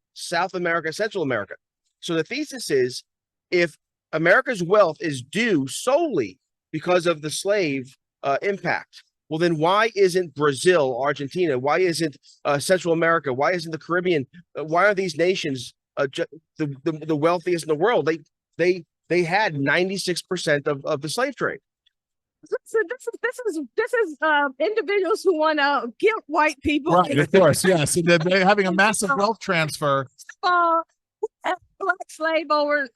America, Central America. So the thesis is, if America's wealth is due solely because of the slave impact, well, then why isn't Brazil, Argentina? Why isn't Central America? Why isn't the Caribbean? Why are these nations the wealthiest in the world? They had 96% of the slave trade. So this is individuals who want to guilt white people. Right, of course, yes. And they're having a massive wealth transfer. Black slave owners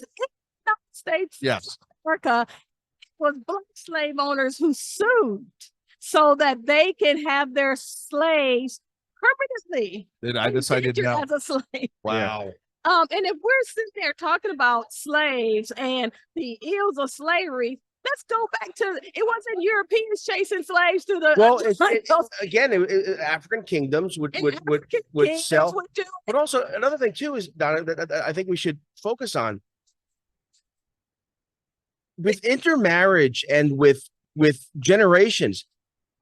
in the United States, Yes. America, was black slave owners who sued so that they can have their slaves permanently I decided indentured no. as a slave. Wow. And if we're sitting there talking about slaves and the ills of slavery, let's go back to it wasn't Europeans chasing slaves to the African kingdoms would kingdoms sell. would do it. But also another thing too is, Donna, that I think we should focus on with intermarriage and with generations.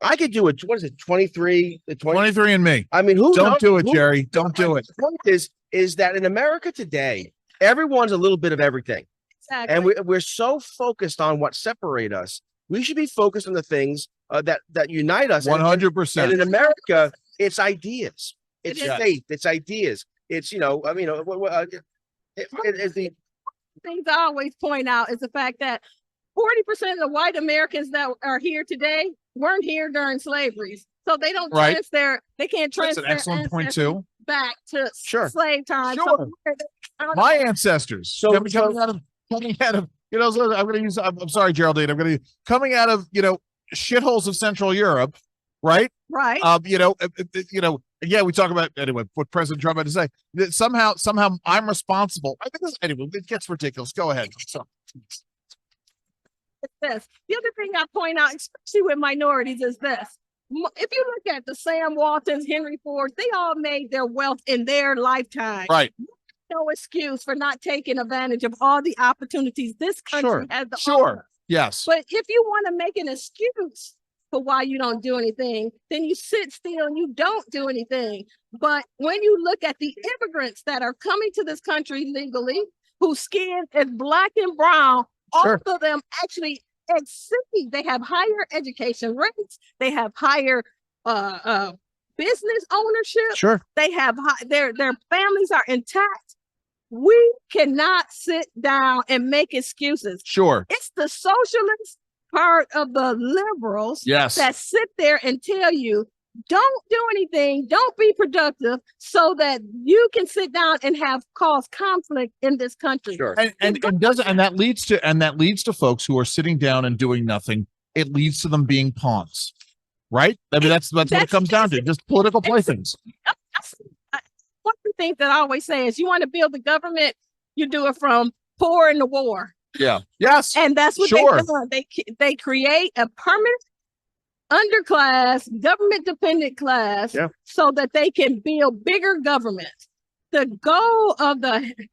I could do it. What is it? 23 and me. I mean, who Don't knows? do it, Jerry. Don't do it. The point is that in America today, everyone's a little bit of everything. Exactly. And we're so focused on what separate us. We should be focused on the things that unite us. 100%. And in America, it's ideas. It's It is. faith. It's ideas. It's it's the things I always point out is the fact that 40% of the white Americans that are here today weren't here during slavery. So they don't Right. transfer, they can't That's transfer an excellent point too. back to Sure. slave time. Sure. So My ancestors. So- coming out of I'm going to use. I'm sorry, Geraldine. I'm going to coming out of shitholes of Central Europe, right? right. Yeah, we talk about anyway what President Trump had to say. That somehow I'm responsible. I think anyway, it gets ridiculous. Go ahead. So, this. The other thing I point out, especially with minorities, is this. If you look at the Sam Waltons, Henry Ford, they all made their wealth in their lifetime. Right. No excuse for not taking advantage of all the opportunities this country has to Sure. offer. Yes. But if you want to make an excuse for why you don't do anything, then you sit still and you don't do anything. But when you look at the immigrants that are coming to this country legally, whose skin is black and brown, Sure. all of them actually exceed. They have higher education rates. They have higher business ownership. Sure. They have their families are intact. We cannot sit down and make excuses. Sure. It's the socialist part of the liberals Yes. that sit there and tell you, don't do anything, don't be productive, so that you can sit down and have cause conflict in this country. Sure. And that leads to folks who are sitting down and doing nothing. It leads to them being pawns, right? I mean, that's what it comes down to, just political playthings. One of the things that I always say is, you want to build the government, you do it from poor in the war. Yeah. Yes. And that's what Sure. they create a permanent underclass, government dependent class, Yeah. so that they can build bigger government. The goal of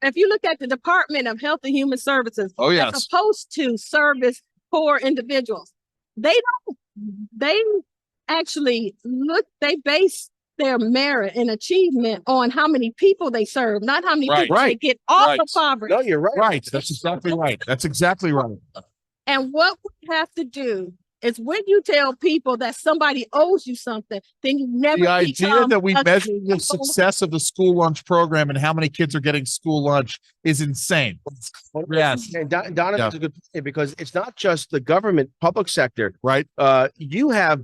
if you look at the Department of Health and Human Services, Oh, yes. that's supposed to service poor individuals. They actually they base their merit and achievement on how many people they serve, not how many Right. people they Right. get off Right. of poverty. No, you're right. Right. That's exactly right. That's exactly right. And what we have to do is, when you tell people that somebody owes you something, then you never The idea become that we measure the accountable. success of the school lunch program and how many kids are getting school lunch is insane. Yes. And Donna Yeah. is a good point, because it's not just the government, public sector. Right. You have,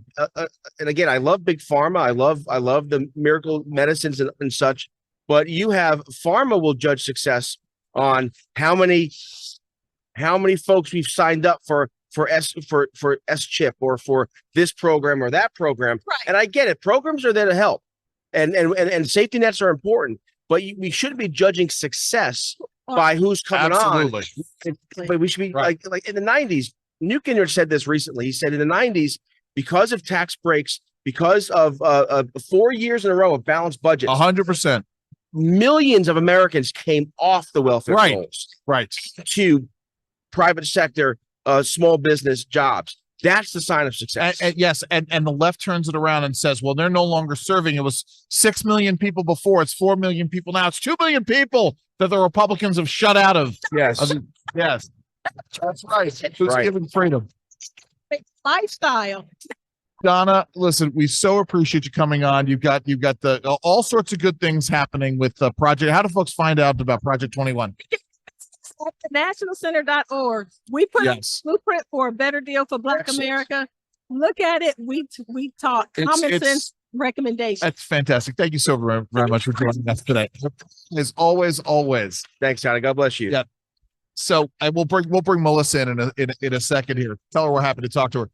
and again, I love big pharma. I love the miracle medicines and such. But you have pharma will judge success on how many folks we've signed up for S-chip or for this program or that program. Right. And I get it. Programs are there to help, and safety nets are important. But we shouldn't be judging success by who's coming Absolutely. on. But we should be Right. like in the 90s. Newt Gingrich said this recently. He said in the 90s, because of tax breaks, because of 4 years in a row of balanced budgets, 100%. millions of Americans came off the welfare Right. rolls Right. to private sector, small business jobs. That's the sign of success. And yes, and the left turns it around and says, well, they're no longer serving. It was 6 million people before. It's 4 million people now. It's 2 million people that the Republicans have shut out of. Yes. Yes. That's right. Who's Right. giving freedom? Lifestyle. Donna, listen, we so appreciate you coming on. You've got the all sorts of good things happening with the project. How do folks find out about Project 21? At the nationalcenter.org, we put Yes. a blueprint for a better deal for Black Excellent. America. Look at it. We talk common sense recommendations. That's fantastic. Thank you so very, very much for joining us today. As always. Thanks, Donna. God bless you. Yeah. So we'll bring Melissa in a second here. Tell her we're happy to talk to her.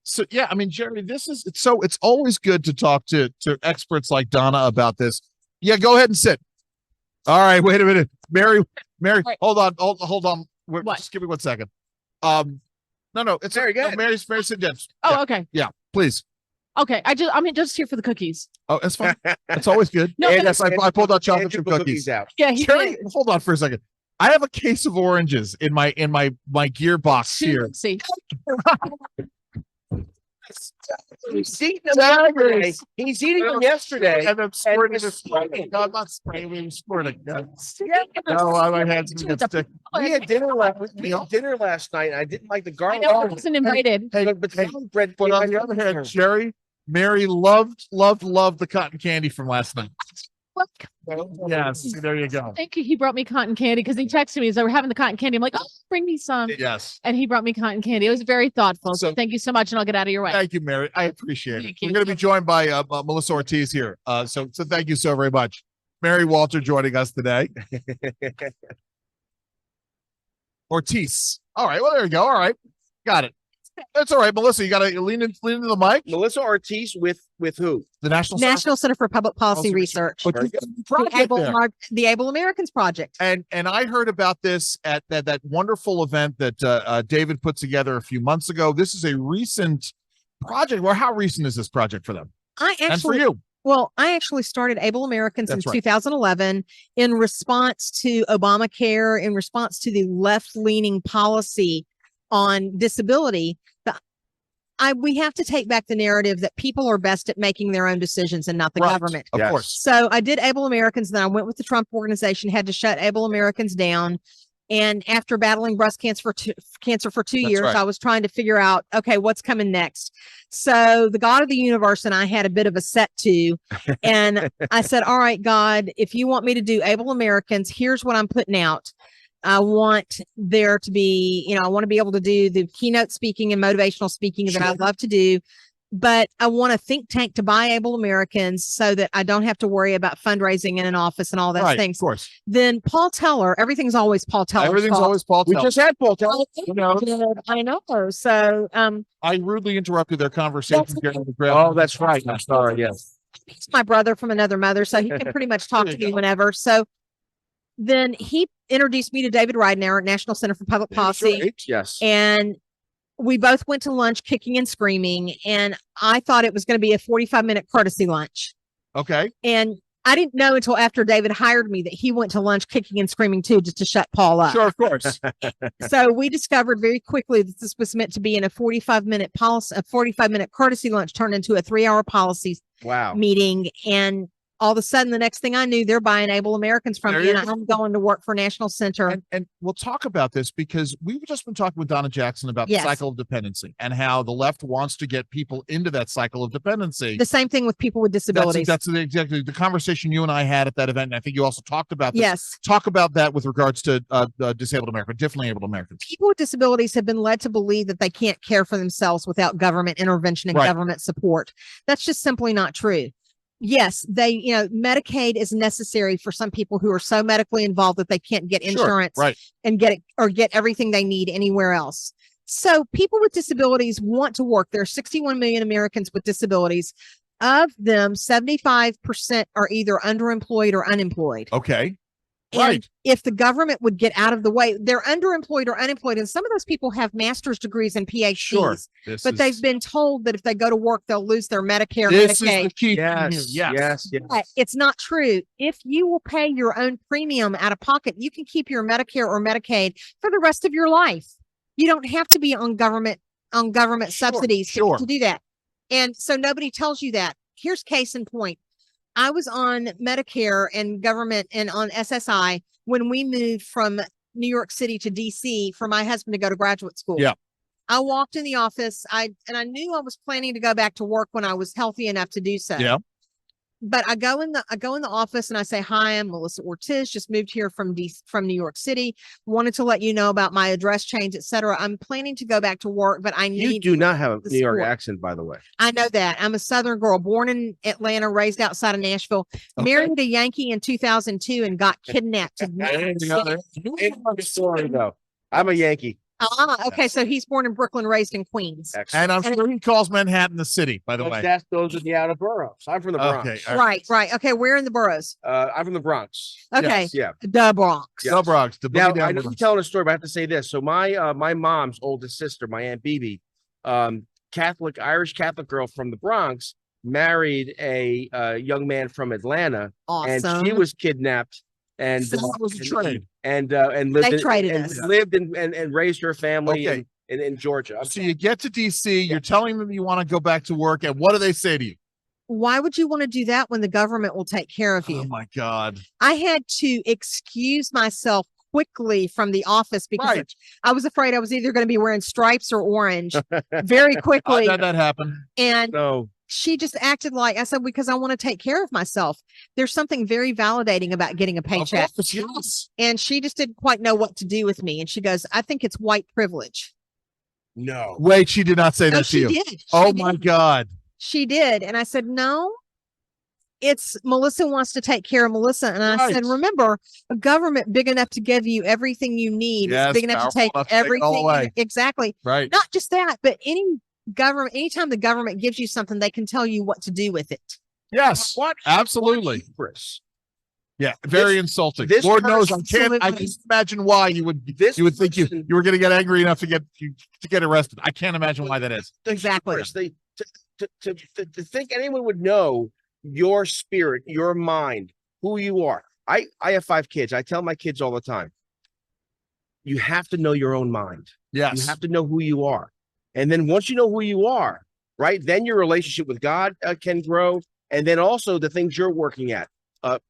So yeah, I mean, Jerry, it's always good to talk to experts like Donna about this. Yeah, go ahead and sit. All right, wait a minute. Mary, Right. hold on. What? Just give me 1 second. No, it's Very good. Mary's sit down. Oh, Yeah, okay. yeah, please. Okay. I'm just here for the cookies. Oh, that's fine. That's always good. No, And- yes, I pulled out chocolate and chip put cookies. out. Yeah, Jerry, hold on for a second. I have a case of oranges in my gearbox here. See, He's eating them yesterday. He's eating them yesterday. And I'm squirting it's this. spraying. No, I'm not spraying. I'm squirting. No, my hands are gonna stick. We had dinner last night. I didn't like the I garlic. know I wasn't invited. Hey, but the garlic bread. but on the other hand, Jerry, Mary loved the cotton candy from last night. Yes, there you go. Thank you. He brought me cotton candy because he texted me as they were having the cotton candy. I'm like, oh, bring me some. Yes. And he brought me cotton candy. It was very thoughtful. So- So thank you so much, and I'll get out of your way. Thank you, Mary. I appreciate it. Thank We're you. going to be joined by Melissa Ortiz here. So thank you so very much. Mary Walter joining us today. Ortiz. All right. Well, there you go. All right. Got it. That's all right, Melissa. You got to lean into the mic. Melissa Ortiz with who? The National Center for Public Policy Research. But Very you good. got a project there. The Able Americans Project. And I heard about this at that wonderful event that David put together a few months ago. This is a recent project. Well, how recent is this project for them and for you? Well, I actually started Able Americans That's in right. 2011 in response to Obamacare, in response to the left-leaning policy on disability. We have to take back the narrative that people are best at making their own decisions and not the Right. government. Of Yes. course. So I did Able Americans, then I went with the Trump organization, had to shut Able Americans down. And after battling breast cancer for 2 That's years, right. I was trying to figure out, okay, what's coming next? So the God of the universe and I had a bit of a set to, and I said, all right, God, if you want me to do Able Americans, here's what I'm putting out. I want there to be, I want to be able to do the keynote speaking and motivational speaking that I love to do. But I want a think tank to buy Able Americans so that I don't have to worry about fundraising in an office and all those Right, things. of course. Then Paul Teller, everything's always Paul Teller. Everything's always Paul We Teller. just had Paul Teller. I know. So I rudely interrupted their conversation. Oh, that's right. I'm sorry. Yes. he's my brother from another mother, so he can pretty much talk There to you me go. whenever. So then he introduced me to David Ridenour at National Center for Public Policy. Yes. And we both went to lunch kicking and screaming. And I thought it was going to be a 45-minute courtesy lunch. Okay. And I didn't know until after David hired me that he went to lunch kicking and screaming too, just to shut Paul up. Sure, of course. So we discovered very quickly that this was meant to be in a 45-minute policy, a 45-minute courtesy lunch turned into a 3-hour policy Wow. meeting. And all of a sudden, the next thing I knew, they're buying Able Americans from There me, you and go. I'm going to work for National Center. And we'll talk about this because we've just been talking with Donna Jackson about Yes. the cycle of dependency and how the left wants to get people into that cycle of dependency. The same thing with people with disabilities. That's exactly the conversation you and I had at that event. And I think you also talked about this. Yes. Talk about that with regards to disabled Americans, differently able Americans. People with disabilities have been led to believe that they can't care for themselves without government intervention and Right. government support. That's just simply not true. Yes, Medicaid is necessary for some people who are so medically involved that they can't get Sure, insurance right. and get everything they need anywhere else. So people with disabilities want to work. There are 61 million Americans with disabilities. Of them, 75% are either underemployed or unemployed. Okay. And Right. if the government would get out of the way, they're underemployed or unemployed. And some of those people have master's degrees and PhDs, Sure. but they've been told that if they go to work, they'll lose their Medicare, This Medicaid. is the key. Yes. Yes. But it's not true. If you will pay your own premium out of pocket, you can keep your Medicare or Medicaid for the rest of your life. You don't have to be on government subsidies sure. to do that. And so nobody tells you that. Here's case in point. I was on Medicare and government and on SSI when we moved from New York City to DC for my husband to go to graduate school. Yeah. I walked in the office. I knew I was planning to go back to work when I was healthy enough to do so. Yeah. But I go in the office and I say, "Hi, I'm Melissa Ortiz. Just moved here from New York City. Wanted to let you know about my address change, etc. I'm planning to go back to work, but I You need." do not have a the New York support. accent, by the way. I know that. I'm a Southern girl, born in Atlanta, raised outside of Nashville, married a Yankee in 2002, and got kidnapped. Sorry, though. I'm a Yankee. Okay. So he's born in Brooklyn, raised in Queens. And I'm sure he calls Manhattan the city, by the way. That's those are the outer boroughs. I'm from the Bronx. Okay. All right. Right. Okay. Where in the boroughs? I'm from the Bronx. Okay. Yes, yeah. The Bronx. Yes. No Bronx. The Now boogie I down know Bronx. you're telling a story, but I have to say this. So my mom's oldest sister, my Aunt Bibi, Irish Catholic girl from the Bronx, married a young man from Atlanta, Awesome. and she was kidnapped and So that was a trade. and lived They traded us. lived and raised her family Okay. in Georgia. So you get to DC, you're telling them you want to go back to work, and what do they say to you? Why would you want to do that when the government will take care of you? Oh my God. I had to excuse myself quickly from the office because Right. I was afraid I was either going to be wearing stripes or orange very I quickly. had that happen. And So she just acted like I said, because I want to take care of myself. There's something very validating about getting a paycheck. Of course, yes. And she just didn't quite know what to do with me. And she goes, "I think it's white privilege." no. Wait, she did not say No, that to she you. did. She Oh did. my God. She did. And I said, "No, it's Melissa wants to take care of Melissa. And I said, remember, a government big enough to give you everything you need. Yes, It's big enough to take powerful enough to take it all everything. away. Exactly. Right. Not just that, but anytime the government gives you something, they can tell you what to do with it. Yes. What? Absolutely. Chris. Yeah. Very insulting. this Lord knows I person- can't imagine why you would think you were going to get angry enough to get arrested. I can't imagine why that is. Exactly. Chris, to think anyone would know your spirit, your mind, who you are. I have 5 kids. I tell my kids all the time, you have to know your own mind. Yes. You have to know who you are. And then once you know who you are, right, then your relationship with God can grow. And then also the things you're working at,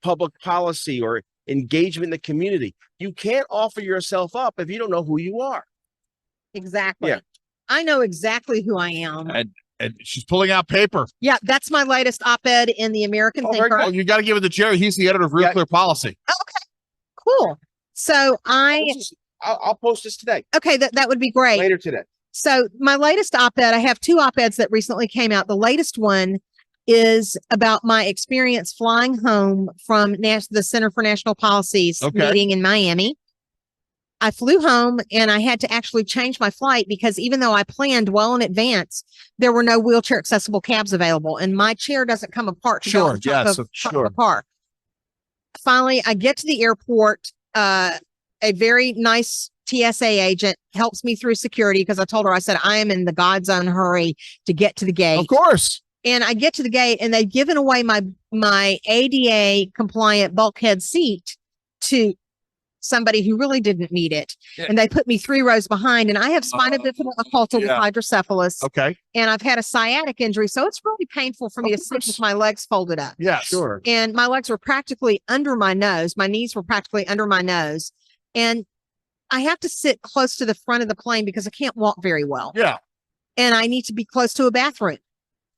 public policy or engagement in the community. You can't offer yourself up if you don't know who you are. Exactly. Yeah. I know exactly who I am. And she's pulling out paper. Yeah, that's my latest op-ed in the American Oh, very Thinker. Oh, you got to give it to Jerry. He's the editor of Real Yeah. Clear Policy. Cool. So I'll post this today, that would be great. later today. So my latest op-ed, I have 2 op-eds that recently came out. The latest one is about my experience flying home from the Center for National Policy's meeting in Miami. I flew home and I had to actually change my flight because even though I planned well in advance, there were no wheelchair accessible cabs available, and my chair doesn't come apart. To go on top of the car. Finally, I get to the airport. A very nice TSA agent helps me through security because I told her, I said, I am in the God's own hurry to get to the gate. Of course. And I get to the gate and they've given away my ADA compliant bulkhead seat to somebody who really didn't need it. Yeah. And they put me 3 rows behind, and I have spina bifida occulta with hydrocephalus. Okay. And I've had a sciatic injury. So it's really painful for me to sit with my legs folded up. Yeah. Sure. And my legs were practically under my nose. My knees were practically under my nose. And I have to sit close to the front of the plane because I can't walk very well. Yeah. And I need to be close to a bathroom.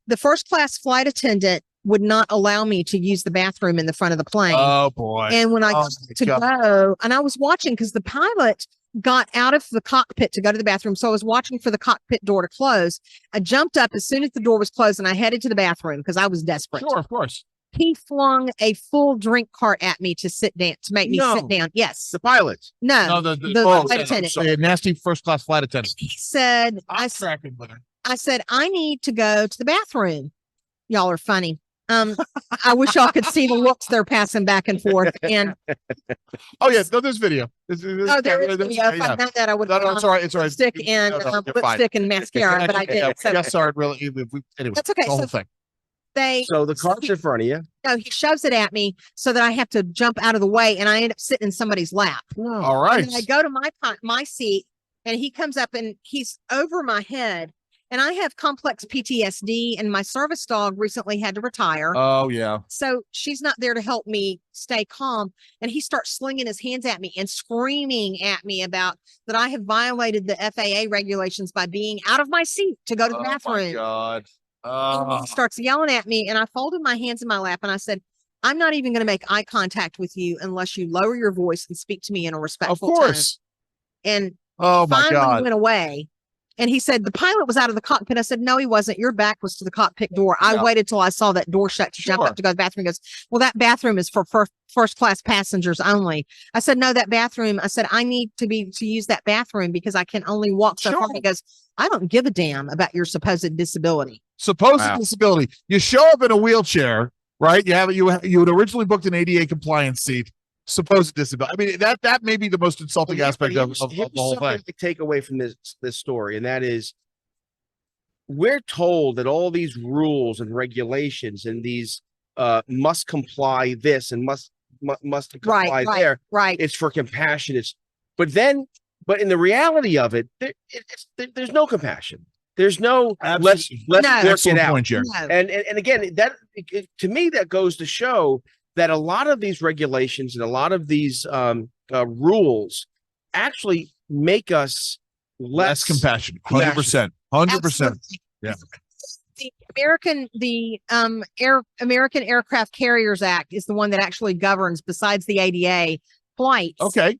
The first class flight attendant would not allow me to use the bathroom in the front of the plane. Oh boy. And when I Oh, got my to God. go, and I was watching because the pilot got out of the cockpit to go to the bathroom. So I was watching for the cockpit door to close. I jumped up as soon as the door was closed and I headed to the bathroom because I was desperate. Sure, of course. He flung a full drink cart at me to sit down, to make me sit down. Yes. The pilot. No. No, the flight attendant. a nasty first class flight attendant. He said, I said, I need to go to the bathroom. Y'all are funny. I wish y'all could see the looks they're passing back and forth. And Oh yeah, no, there's video. there is video. If I'd known that, I would No, it's all right. It's all right. lipstick and No, you're fine. lipstick and mascara, but I did. So Yes, sorry. Really, anyway, that's okay. the whole So thing. So the cart's in front of you. No, he shoves it at me so that I have to jump out of the way, and I end up sitting in somebody's lap. All right. And then I go to my seat, and he comes up and he's over my head. And I have complex PTSD, and my service dog recently had to retire. Oh yeah. So she's not there to help me stay calm. And he starts slinging his hands at me and screaming at me about that I have violated the FAA regulations by being out of my seat to go to the Oh my bathroom. God. And he starts yelling at me, and I folded my hands in my lap and I said, I'm not even going to make eye contact with you unless you lower your voice and speak to me in a respectful Of course. tone. And Oh my finally God. went away. And he said, the pilot was out of the cockpit. I said, no, he wasn't. Your back was to the cockpit door. I Yeah. waited till I saw that door shut to jump Sure. up to go to the bathroom. He goes, well, that bathroom is for first class passengers only. I said, no, that bathroom. I said, I need to use that bathroom because I can only walk so far. Sure. He goes, I don't give a damn about your supposed disability. Supposed Wow. disability. You show up in a wheelchair, right? You had originally booked an ADA compliance seat. Supposed disability. I mean, that may be the most insulting aspect of the whole thing. To take away from this story, and that is, we're told that all these rules and regulations and these must comply this and must comply there. Right. It's for compassion. But in the reality of it, there's no compassion. There's no let's No. work it Excellent out. point, Jerry. No. And again, to me, that goes to show that a lot of these regulations and a lot of these rules actually make us Less compassion. 100%. 100%. Absolutely. Yeah. The American Aircraft Carriers Act is the one that actually governs, besides the ADA, flights. Okay.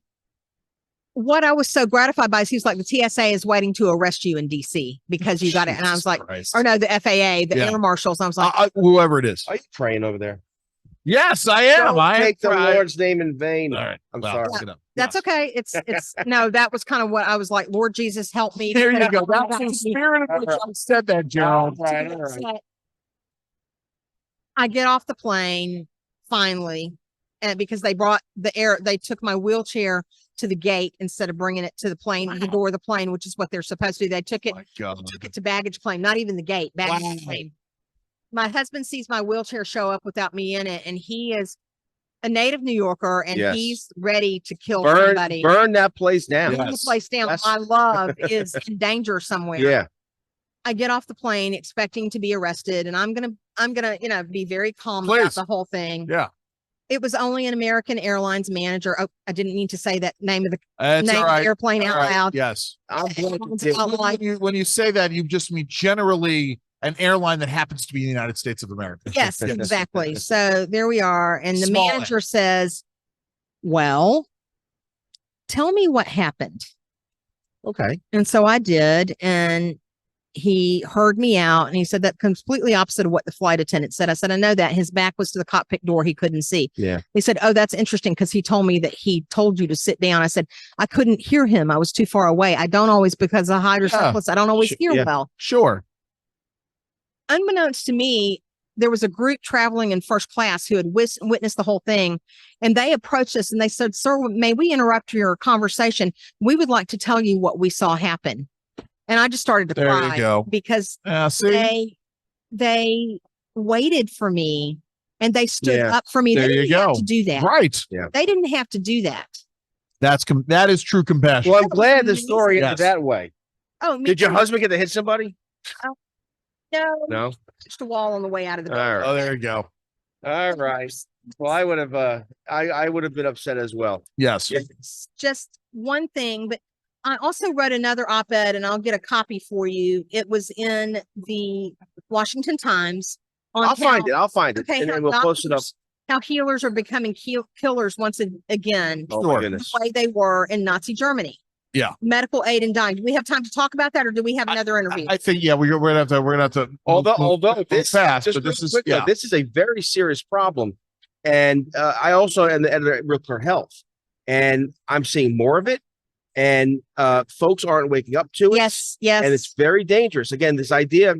What I was so gratified by is he was like, the TSA is waiting to arrest you in DC because you got it. And I was like, Christ. or no, the FAA, the Yeah. air marshals. I was like, Whoever it is. Are you praying over there? Yes, I am. Don't I take the am. Lord's name in vain. All right. I'm Well, sorry. you know. That's okay. It's no, that was kind of what I was like, Lord Jesus, help me. There you because go. I'm That's about the to be spirit of which I said that, Gerald. All right, all right. upset. I get off the plane finally, and because they took my wheelchair to the gate instead of bringing it to the plane, the door of the plane, which is what they're supposed to do. They took it, My God. took it to baggage claim, not even the gate, baggage claim. My husband sees my wheelchair show up without me in it, and he is a native New Yorker, and Yes. he's ready to kill Burn, somebody. burn that place down. Burn the Yes. place down. That's- My love is in danger somewhere. Yeah. I get off the plane expecting to be arrested, and I'm gonna, be very calm Please. about the whole thing. Yeah. It was only an American Airlines manager. Oh, I didn't mean to say that name of the That's name all of right. the airplane out All right. loud. Yes. I'm glad you Sounds did. about like- When you say that, you just mean generally an airline that happens to be in the United States of America. Yes, exactly. So there we are. And the Small manager says, well, tell me what happened. Okay. And so I did. And he heard me out and he said that completely opposite of what the flight attendant said. I said, I know that. His back was to the cockpit door. He couldn't see. Yeah. He said, oh, that's interesting because he told me that he told you to sit down. I said, I couldn't hear him. I was too far away. I don't always, because of hydrocephalus, I don't always hear yeah. well. Sure. Unbeknownst to me, there was a group traveling in first class who had witnessed the whole thing. And they approached us and they said, sir, may we interrupt your conversation? We would like to tell you what we saw happen. And I just started to There you cry go. because See, they waited for me and they stood Yeah. up for me. There They you didn't have go. to do that. right. They didn't have to do that. That is true compassion. Well, I'm glad the story Yes. ended that way. Oh, me Did your too. husband get to hit somebody? No, No. just a wall on the way out of the All building. right. Oh, there you go. All right. Well, I would have. I would have been upset as well. Yes. It's just one thing, but I also wrote another op-ed and I'll get a copy for you. It was in the Washington Times on I'll find it. I'll find it, okay, and how then we'll post it up. doctors- how healers are becoming killers once again, Oh Sure. my goodness. the way they were in Nazi Germany. Yeah. Medical aid and dying. Do we have time to talk about that or do we have another interview? I think we're gonna have to Although this fast, just but this real is quick, though, yeah. this is a very serious problem, and I also am the editor at Real Clear Health, and I'm seeing more of it, and folks aren't waking up to it. Yes, yes. And it's very dangerous. Again, this idea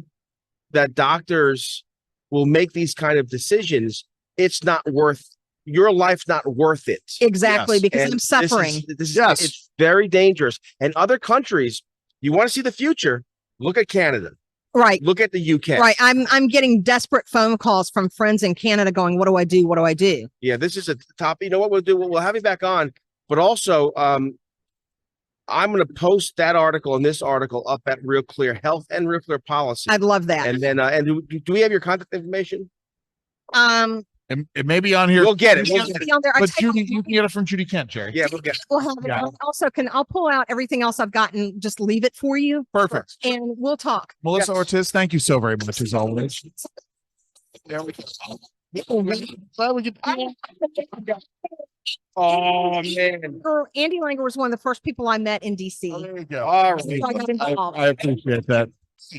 that doctors will make these kind of decisions, it's not worth your life's not worth it. exactly Yes. because And I'm suffering. Yes. It's very dangerous. And other countries, you want to see the future, look at Canada, Right. look at the UK. Right. I'm getting desperate phone calls from friends in Canada going, what do I do? What do I do? Yeah, this is a top. You know what we'll do? We'll have you back on, but also I'm going to post that article and this article up at Real Clear Health and Real Clear Policy. I'd love that. And then do we have your contact information? It may be on here. We'll get it. yeah, We'll get it. be on there. I But tell Judy, you can get it from Judy Kent, Jerry. Yeah, we'll get it. we'll have it. Yeah. I also I'll pull out everything else I've gotten, just leave it for you Perfect. and we'll talk. Melissa Yes. Ortiz, thank you so very much as always. There we go. Glad we could- Oh man. Andy Langer was one of the first people I met in DC. Oh, there you go. All So I right. got involved. I appreciate that.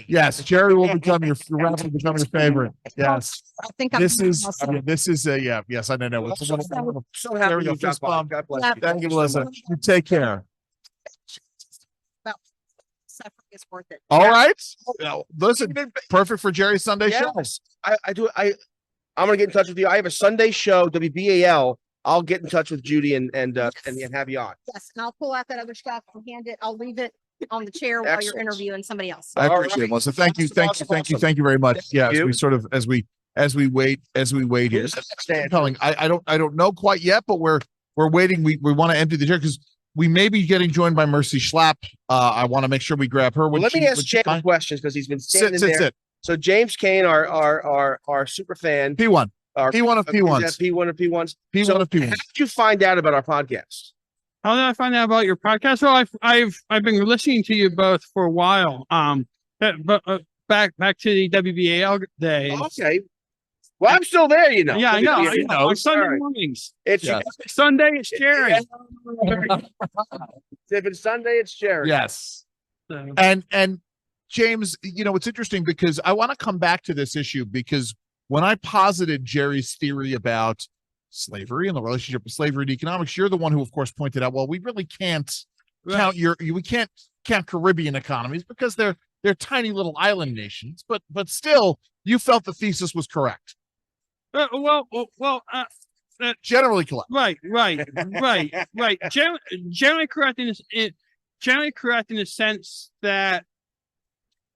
Yes, Jerry will become your rapidly become your favorite. Yes, I think I'm this is awesome. yes, I know. It's a little- So There happy we go. you dropped Fist by. bump. God bless Yeah. you. Thank you, Melissa. You take care. Suffering is worth it. All right. Now, listen, perfect for Jerry's Sunday show. Yes. I'm gonna get in touch with you. I have a Sunday show, WBAL. I'll get in touch with Judy and have you on. Yes, and I'll pull out that other stuff and hand it. I'll leave it on the chair while you're Excellent. interviewing somebody else. I All appreciate right. it, Melissa. Thank you, thank you, thank you, thank you very much. Thank Yeah, as you. we sort of as we wait here. Here's the next ad. Compelling. I don't know quite yet, but we're waiting. We want to empty the chair because we may be getting joined by Mercy Schlapp. I want to make sure we grab her. Well, let me ask James questions because he's been standing there. Sit. So James Kane, our super fan, P1. our P1 of P1s. P1 of P1s. P1 So of how P1s. did you find out about our podcast? How did I find out about your podcast? Well, I've been listening to you both for a while. But back to the WBAL days. Okay. Well, I'm still there, you know. Yeah, I know. WBAL. On Sunday All right. mornings. It's Yeah. Sunday, it's Jerry. if it's Sunday, it's Jerry. Yes. So, And James, it's interesting because I want to come back to this issue because when I posited Jerry's theory about slavery and the relationship with slavery and economics, you're the one who, of course, pointed out, well, we really can't count we can't count Caribbean economies because they're tiny little island nations, but still, you felt the thesis was correct. Generally correct. Right. Generally correct in the sense that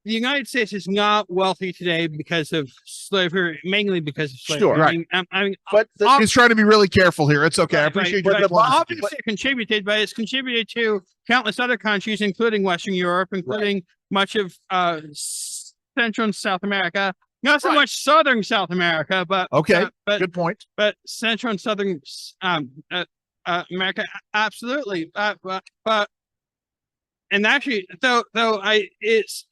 the United States is not wealthy today because of slavery, mainly because of slavery. Sure, right. But He's trying to be really careful here. It's okay. I appreciate your obviously it contributed, but it's contributed to countless other countries, including Western Europe, including much of Central and South America. Not so much Southern South America, but good point. But Central and Southern America, absolutely. But and actually, though it's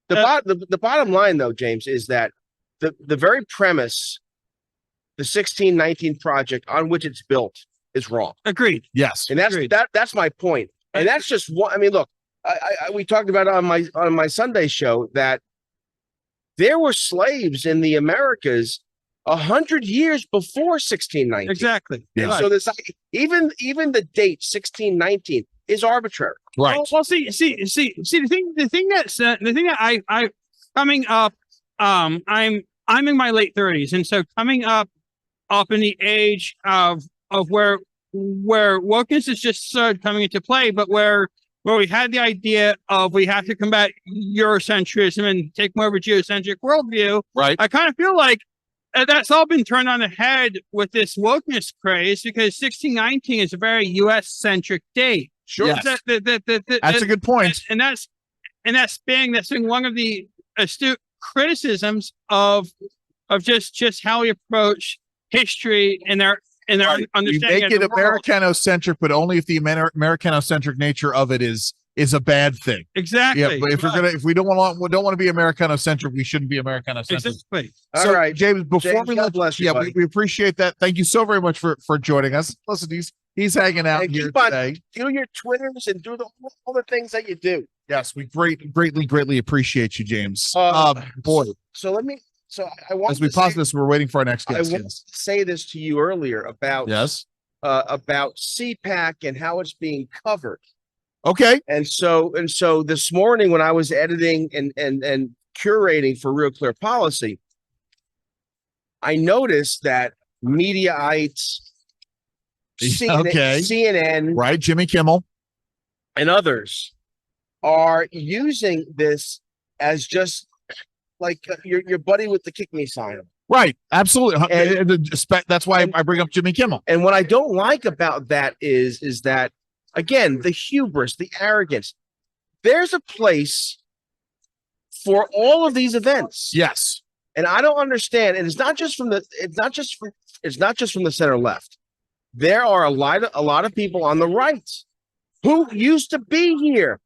the bottom line, though, James, is that the very premise, the 1619 project on which it's built, is wrong. Agreed. Yes, and that's my point. And that's just one. I mean, look, we talked about it on my Sunday show that there were slaves in the Americas 100 years before 1619. Exactly. Yeah. So this even the date 1619 is arbitrary. Right. Well, see. The thing that I coming up. I'm in my late 30s, and so coming up in the age of where wokeness is just started coming into play, but where we had the idea of we have to combat Eurocentrism and take more of a geocentric worldview. Right. I kind of feel like that's all been turned on the head with this wokeness craze because 1619 is a very U.S. centric date. Sure. Yes. That's a good point. And that's being one of the astute criticisms of just how we approach history and our understanding. You make it of the world. Americanocentric, but only if the Americanocentric nature of it is a bad thing. Exactly. Yeah, but if we don't want to be Americanocentric, we shouldn't be Americanocentric. Exactly. So, all right, James. Before we bless you, buddy. we appreciate that. Thank you so very much for joining us. Listen, he's hanging out here today. Do your Twitters and do all the things that you do. Yes, we greatly appreciate you, James. Boy. So let me. So I want as we pause this, we're waiting for our next guest. I want to say this to you earlier about about CPAC and how it's being covered. Okay. And so this morning when I was editing and curating for Real Clear Policy, I noticed that Mediaites, CNN, right, Jimmy Kimmel, and others are using this as just like your buddy with the kick me sign. Right, absolutely. And that's why I bring up Jimmy Kimmel. And what I don't like about that is that, again, the hubris, the arrogance. There's a place for all of these events. Yes. And I don't understand. And it's not just from the center left. There are a lot of people on the right who used to be here.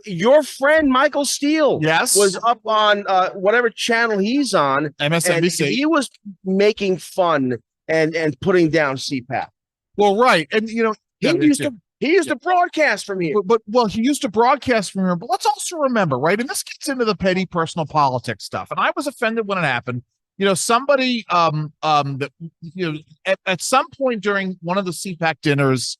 Your friend Michael Steele was up on whatever channel he's on, MSNBC. And he was making fun and putting down CPAC. Well, right, and he used to broadcast from here. But he used to broadcast from here. But let's also remember, right, and this gets into the petty personal politics stuff. And I was offended when it happened. Somebody at some point during one of the CPAC dinners.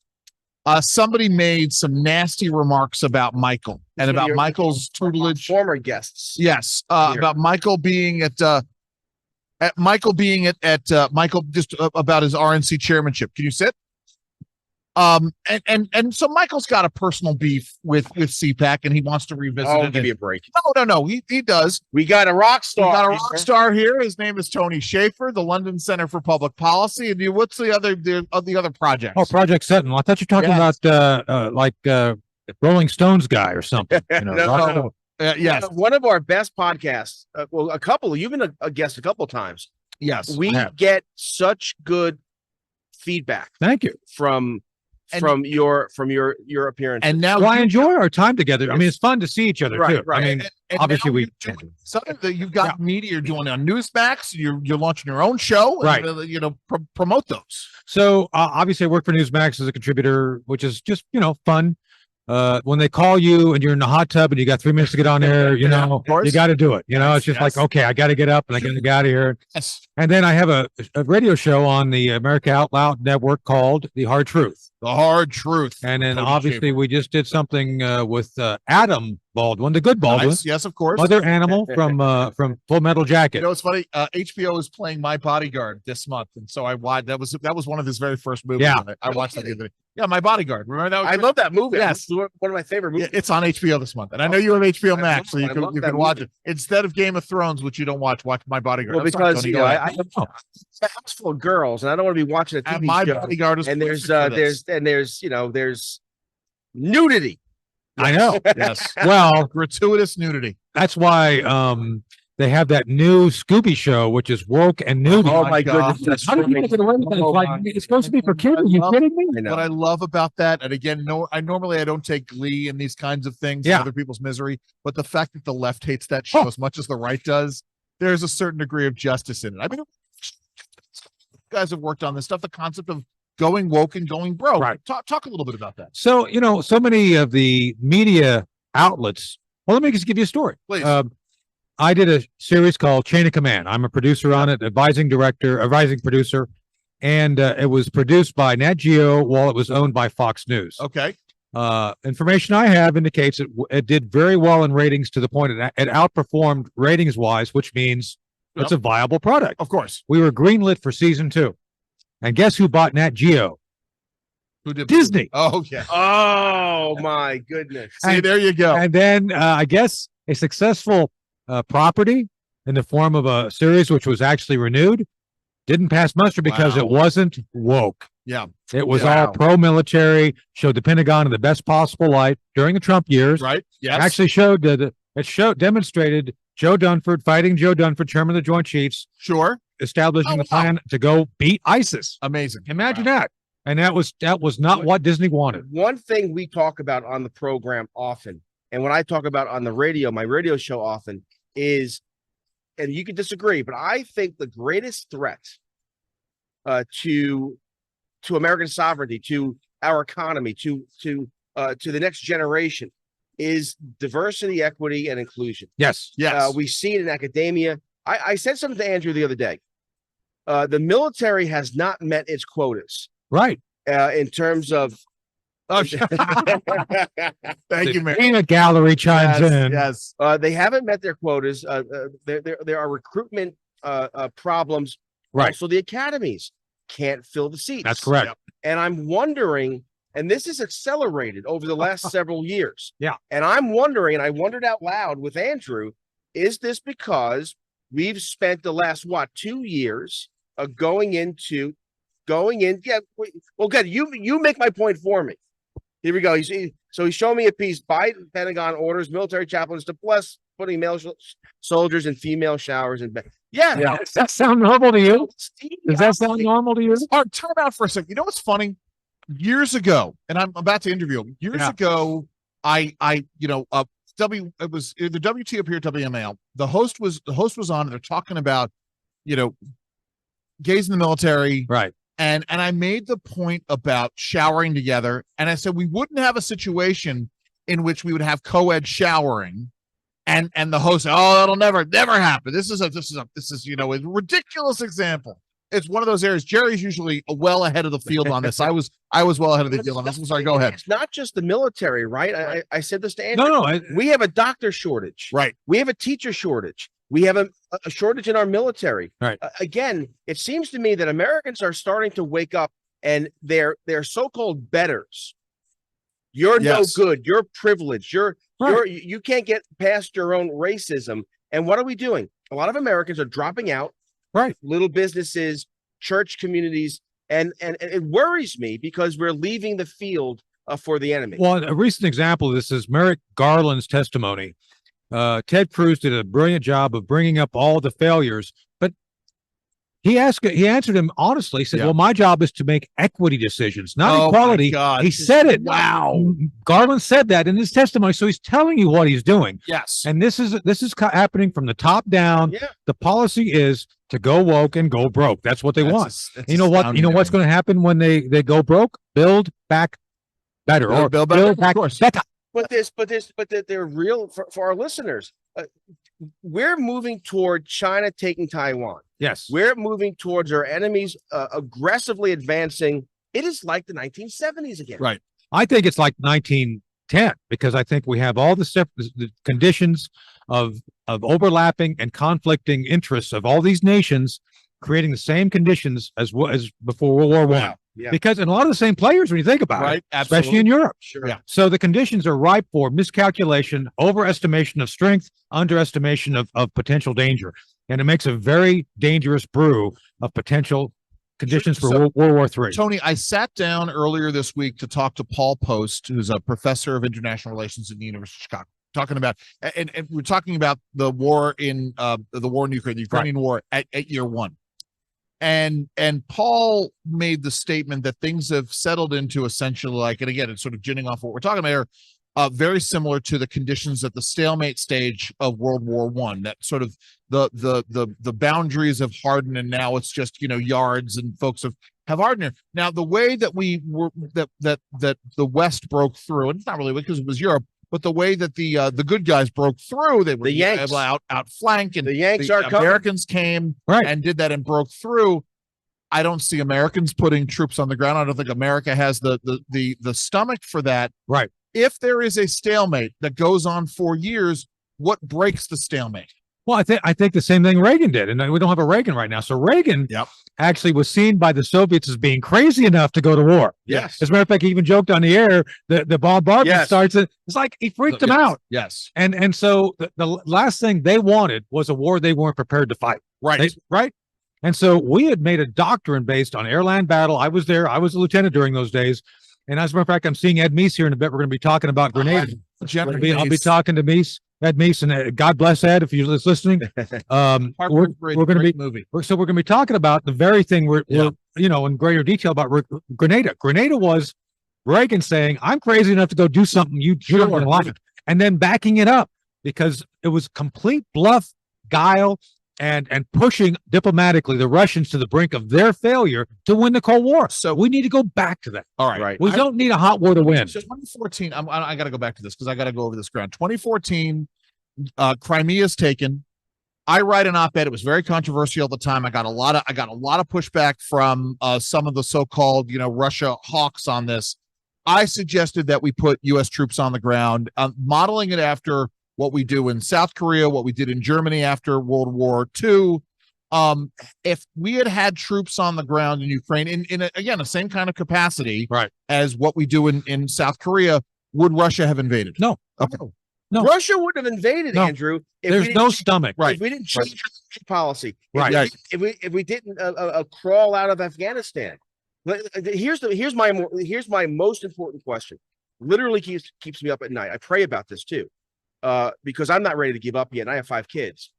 Somebody made some nasty remarks about Michael and about Michael's tutelage. Former guests. Yes. About Michael being Michael just about his RNC chairmanship. Can you sit? And so Michael's got a personal beef with CPAC and he wants to revisit it. Give me a break. No. He does. We got a rock star. Here. His name is Tony Schaffer, the London Center for Public Policy. And what's the other project? Oh, Project Sentinel. I thought you're talking about Rolling Stones guy or something. No. Yes. One of our best podcasts. A couple. You've been a guest a couple of times. Yes. We get such good feedback. Thank you. From your appearance. And now I enjoy our time together. I mean, it's fun to see each other too. Right. I mean, obviously something that you've got media you're doing on Newsmax. You're launching your own show, right? And, promote those. So obviously, I work for Newsmax as a contributor, which is just fun. when they call you and you're in the hot tub and you got 3 minutes to get on there, you know, you got to do it. You know, it's just like, okay, I got to get up and I got to get out of here. Yes. And then I have a radio show on the America Out Loud network called The Hard Truth. The Hard Truth. And then Cody obviously Schaffer. we just did something with Adam Baldwin, the good Baldwin, Nice. Yes, of course. mother animal from Full Metal Jacket. You know, it's funny. HBO is playing My Bodyguard this month, and so I watched. That was one of his very first movies. Yeah. I watched that the other day. Yeah, My Bodyguard. Remember that? I love that movie. Yes. It's one of my favorite movies. It's on HBO this month, and I know you have HBO I Max, so love you it. I can love you that can watch movie. it instead of Game of Thrones, which you don't watch. Watch My Bodyguard. Well, I'm sorry, because Tony, you go know, ahead. it's a house full of girls, and I don't want to be watching a And TV My show. Bodyguard is And perfect for this. there's nudity. I know. Yes, Well, gratuitous nudity. that's why they have that new Scooby show, which is woke and nudity. Oh my my God. goodness, that's How do you funny. get away with that? It's Oh like, my- it's supposed to be for kids. Are you I kidding me? I know. What I love about that, and again, I normally don't take glee in these kinds of things, Yeah. other people's misery, but the fact that the left hates that show as much as the right does, there's a certain degree of justice in it. I mean, guys have worked on this stuff, the concept of going woke and going broke. Right. Talk a little bit about that, So, you know, so many of the media outlets. Well, let me just give you a story. please. I did a series called Chain of Command. I'm a producer on it, advising producer, and it was produced by Nat Geo while it was owned by Fox News. Okay. Information I have indicates it did very well in ratings to the point it outperformed ratings wise, which means it's a viable product. Of course. We were greenlit for season 2. And guess who bought Nat Geo? Who did Disney. Oh, yeah. Oh my goodness. See, there you go. And then I guess a successful property in the form of a series which was actually renewed didn't pass muster because Wow. it wasn't woke. Yeah. It was Wow. all pro-military, showed the Pentagon in the best possible light during the Trump years. Right. Yes. Actually showed that demonstrated Joe Dunford fighting Joe Dunford, chairman of the Joint Chiefs, Sure. establishing Oh, the wow. plan to go beat ISIS. Amazing. Imagine Wow. that. And that was not what Disney wanted. One thing we talk about on the program often, and when I talk about on the radio, my radio show often is, and you can disagree, but I think the greatest threat to American sovereignty, to our economy, to the next generation is diversity, equity, and inclusion. Yes. Yes. We see it in academia. I said something to Andrew the other day. The military has not met its quotas Right. in terms of. Oh, thank you, Mary. Peanut gallery chimes Yes. in. Yes. They haven't met their quotas. There are recruitment problems. Right. Also, the academies can't fill the seats. That's correct. And I'm wondering, and this is accelerated over the last several years. Yeah. And I'm wondering, and I wondered out loud with Andrew, is this because we've spent the last 2 years going in? Yeah. Well, good. You make my point for me. Here we go. So he's showing me a piece. Biden Pentagon orders military chaplains to bless putting male soldiers in female showers in bed. Yeah. Does that sound normal to you? Does that sound normal to you? All right, time out for a second. You know what's funny? Years ago, and I'm about to interview him. Years Yeah. ago, it was either WTOP or WMAL. The host was on, and they're talking about, gays in the military. Right. And I made the point about showering together, and I said we wouldn't have a situation in which we would have co-ed showering, and the host said, "Oh, that'll never happen. This is a ridiculous example." It's one of those areas. Jerry's usually well ahead of the field on this. I was well ahead of the field on this. I'm sorry. Go ahead. It's not just the military, right? I said this to Andrew. No. We have a doctor shortage. Right. We have a teacher shortage. We have a shortage in our military. Right. Again, it seems to me that Americans are starting to wake up, and they're so-called betters. You're Yes. no good. You're privileged. Right. You can't get past your own racism. And what are we doing? A lot of Americans are dropping out. Right. Little businesses, church communities, and it worries me because we're leaving the field for the enemy. Well, a recent example of this is Merrick Garland's testimony. Ted Cruz did a brilliant job of bringing up all the failures, but he answered him honestly. He said, Yeah. "Well, my job is to make equity decisions, not Oh, my equality." God. He said it. Wow. Garland said that in his testimony, so he's telling you what he's doing. Yes. And this is happening from the top down. Yeah. The policy is to go woke and go broke. That's what they want. That's You know what? astounding You know to what's me. going to happen when they go broke? Build back better or Build better, build back of course. better. But they're real for our listeners. We're moving toward China taking Taiwan. Yes. We're moving towards our enemies aggressively advancing. It is like the 1970s again. Right. I think it's like 1910 because I think we have all the conditions of overlapping and conflicting interests of all these nations creating the same conditions as before World War I. Yeah. Because and a lot of the same players when you think about it, especially in Europe. Sure. Yeah. So the conditions are ripe for miscalculation, overestimation of strength, underestimation of potential danger. And it makes a very dangerous brew of potential conditions for World War III. Tony, I sat down earlier this week to talk to Paul Post, who's a professor of international relations at the University of Chicago, talking about, and we're talking about the war in Ukraine, the Ukrainian war at year one. And Paul made the statement that things have settled into essentially like, and again, it's sort of ginning off what we're talking about here, very similar to the conditions at the stalemate stage of World War I. That sort of the boundaries have hardened, and now it's just yards, and folks have hardened. Now the way that we were that the West broke through, and it's not really because it was Europe, but the way that the good guys broke through, they were the Yanks outflanked, and the Yanks are Americans came and did that and broke through. I don't see Americans putting troops on the ground. I don't think America has the stomach for that. Right. If there is a stalemate that goes on for years, what breaks the stalemate? Well, I think the same thing Reagan did, and we don't have a Reagan right now. So Reagan actually was seen by the Soviets as being crazy enough to go to war. Yes. As a matter of fact, he even joked on the air the bombardment starts. It's like he freaked them out. Yes. And so the last thing they wanted was a war they weren't prepared to fight. Right. Right. And so we had made a doctrine based on airland battle. I was there. I was a lieutenant during those days. And as a matter of fact, I'm seeing Ed Meese here in a bit. We're going to be talking about Grenada. I'll be talking to Meese. Ed Meese, and God bless Ed if you're listening. We're going to be movie. So we're going to be talking about the very thing we're in greater detail about Grenada. Grenada was Reagan saying, "I'm crazy enough to go do something you don't like," and then backing it up because it was complete bluff, guile, and pushing diplomatically the Russians to the brink of their failure to win the Cold War. So we need to go back to that. All right. We don't need a hot war to win. So 2014, I got to go back to this because I got to go over this ground. 2014, Crimea is taken. I write an op-ed. It was very controversial at the time. I got a lot of pushback from some of the so-called Russia hawks on this. I suggested that we put U.S. troops on the ground, modeling it after what we do in South Korea, what we did in Germany after World War II. If we had troops on the ground in Ukraine in again, the same kind of capacity as what we do in South Korea, would Russia have invaded? No. Okay. No. Russia wouldn't have invaded, Andrew. There's no stomach. If we didn't change our policy. If we didn't crawl out of Afghanistan. Here's my most important question. Literally keeps me up at night. I pray about this too. Because I'm not ready to give up yet, and I have 5 kids.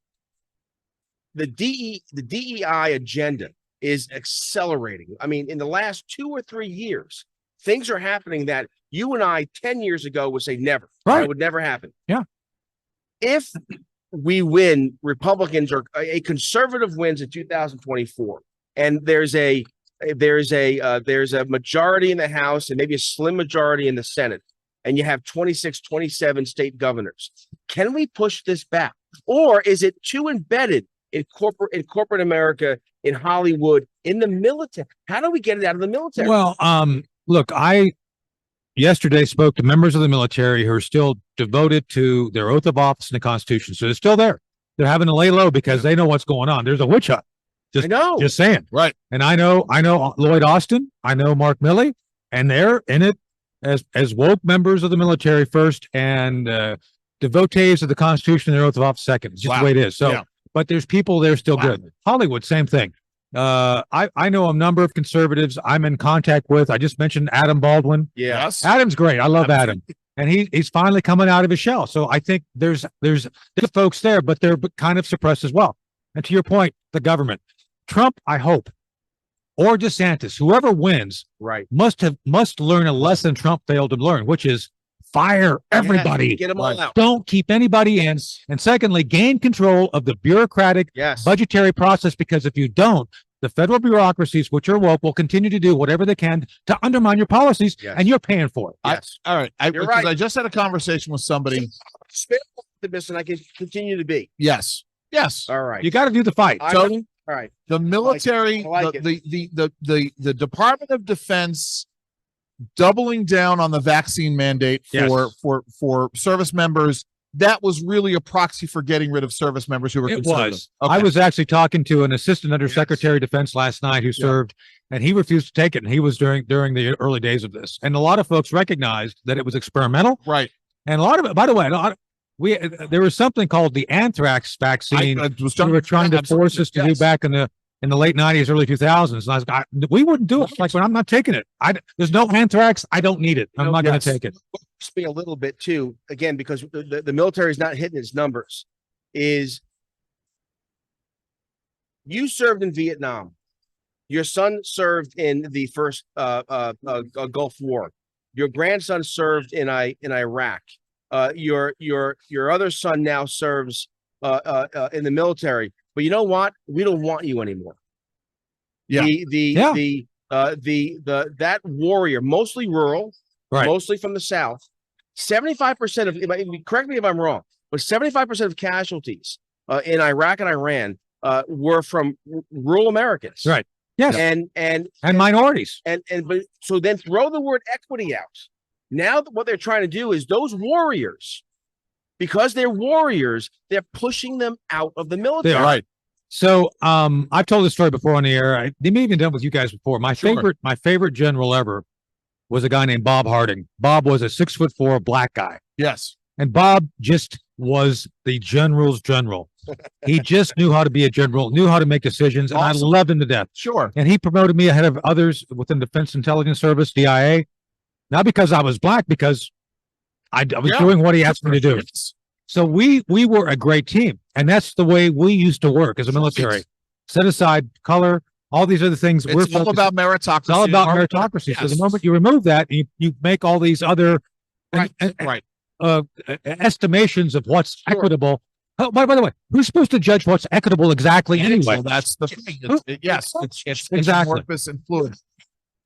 The DEI agenda is accelerating. I mean, in the last 2 or 3 years, things are happening that you and I 10 years ago would say never. That would never happen. Yeah. If we win, Republicans or a conservative wins in 2024, and there's a majority in the House and maybe a slim majority in the Senate, and you have 26, 27 state governors. Can we push this back? Or is it too embedded in corporate America, in Hollywood, in the military? How do we get it out of the military? Well, look, I yesterday spoke to members of the military who are still devoted to their oath of office and the Constitution. So they're still there. They're having to lay low because they know what's going on. There's a witch hunt. Just saying. Right. And I know Lloyd Austin. I know Mark Milley, and they're in it as woke members of the military first and devotees of the Constitution and their oath of office second. It's just the way it is. So, but there's people there still good. Hollywood, same thing. I know a number of conservatives I'm in contact with. I just mentioned Adam Baldwin. Yes. Adam's great. I love Adam. And he's finally coming out of his shell. So I think there's folks there, but they're kind of suppressed as well. And to your point, the government, Trump, I hope, or DeSantis, whoever wins, must learn a lesson Trump failed to learn, which is fire everybody. Get them all out. Don't keep anybody in. And secondly, gain control of the bureaucratic budgetary process, because if you don't, the federal bureaucracies, which are woke, will continue to do whatever they can to undermine your policies, Yes. and you're paying for it. Yes. All right. You're Because right. I just had a conversation with somebody. Spit optimist, and I can continue to be. Yes. Yes. All right. You got to do the fight. I'm- Tony, all right. the military, I like it. the Department of Defense doubling down on the vaccine mandate Yes. for service members. That was really a proxy for getting rid of service members who were It conservative. was. Okay. I was actually talking to an assistant undersecretary of defense last night who served, and he refused to take it. And he was during the early days of this. And a lot of folks recognized that it was experimental. right. And a lot of it, by the way, there was something called the anthrax vaccine. I was we were trying to force us to do back in the late 90s, early 2000s. And I was like, we wouldn't do it. Like, when I'm not taking it. There's no anthrax. I don't need it. I'm not going yes. to take it. Me a little bit too, again, because the military is not hitting its numbers. Is you served in Vietnam, your son served in the first Gulf War, your grandson served in Iraq, your other son now serves in the military. But you know what? We don't want you anymore. Yeah. That warrior, mostly rural, Right. mostly from the South. 75% of, correct me if I'm wrong, but 75% of casualties in Iraq and Iran were from rural Americans. Right. Yes. And minorities. but so then throw the word equity out. Now what they're trying to do is those warriors, because they're warriors, they're pushing them out of the military. They are. Right. So I've told this story before on the air. They may have even done it with you guys before. My favorite general ever was a guy named Bob Harding. Bob was a 6'4" black guy. Yes. And Bob just was the general's general. He just knew how to be a general, knew how to make decisions, and Awesome. I loved him to death. Sure. And he promoted me ahead of others within Defense Intelligence Service, DIA. Not because I was black, because I was doing what he asked me to do. Yes. So we were a great team, and that's the way we used to work as a military. Set aside color, all these other things. It's all about meritocracy. It's all about meritocracy. So the Yes. moment you remove that, you make all these other Right. estimations of what's equitable. Oh, by the way, who's supposed to judge what's equitable exactly anyway? Well, that's the thing. It's Exactly. amorphous and fluid.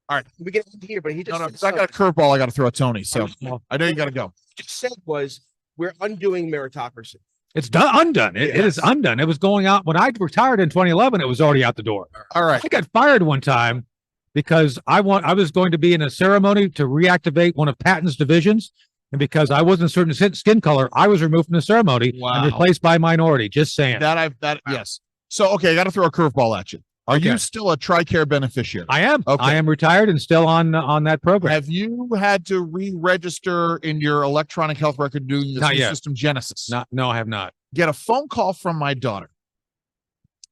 All right. We get into here, but he just No, because I got a curveball I got to throw at Tony. So I know you got to go. just said was we're undoing meritocracy. It's undone. It is undone. It was going out when I retired in 2011. It was already out the door. All right. I got fired one time because I was going to be in a ceremony to reactivate one of Patton's divisions, and because I wasn't a certain skin color, I was removed from the ceremony and replaced by a minority. Just saying. Yes. So okay, I got to throw a curveball at you. Are you still a TRICARE beneficiary? I am. Okay. I am retired and still on that program. Have you had to re-register in your electronic health record doing the Not yet. system Genesis? No, I have not. Get a phone call from my daughter,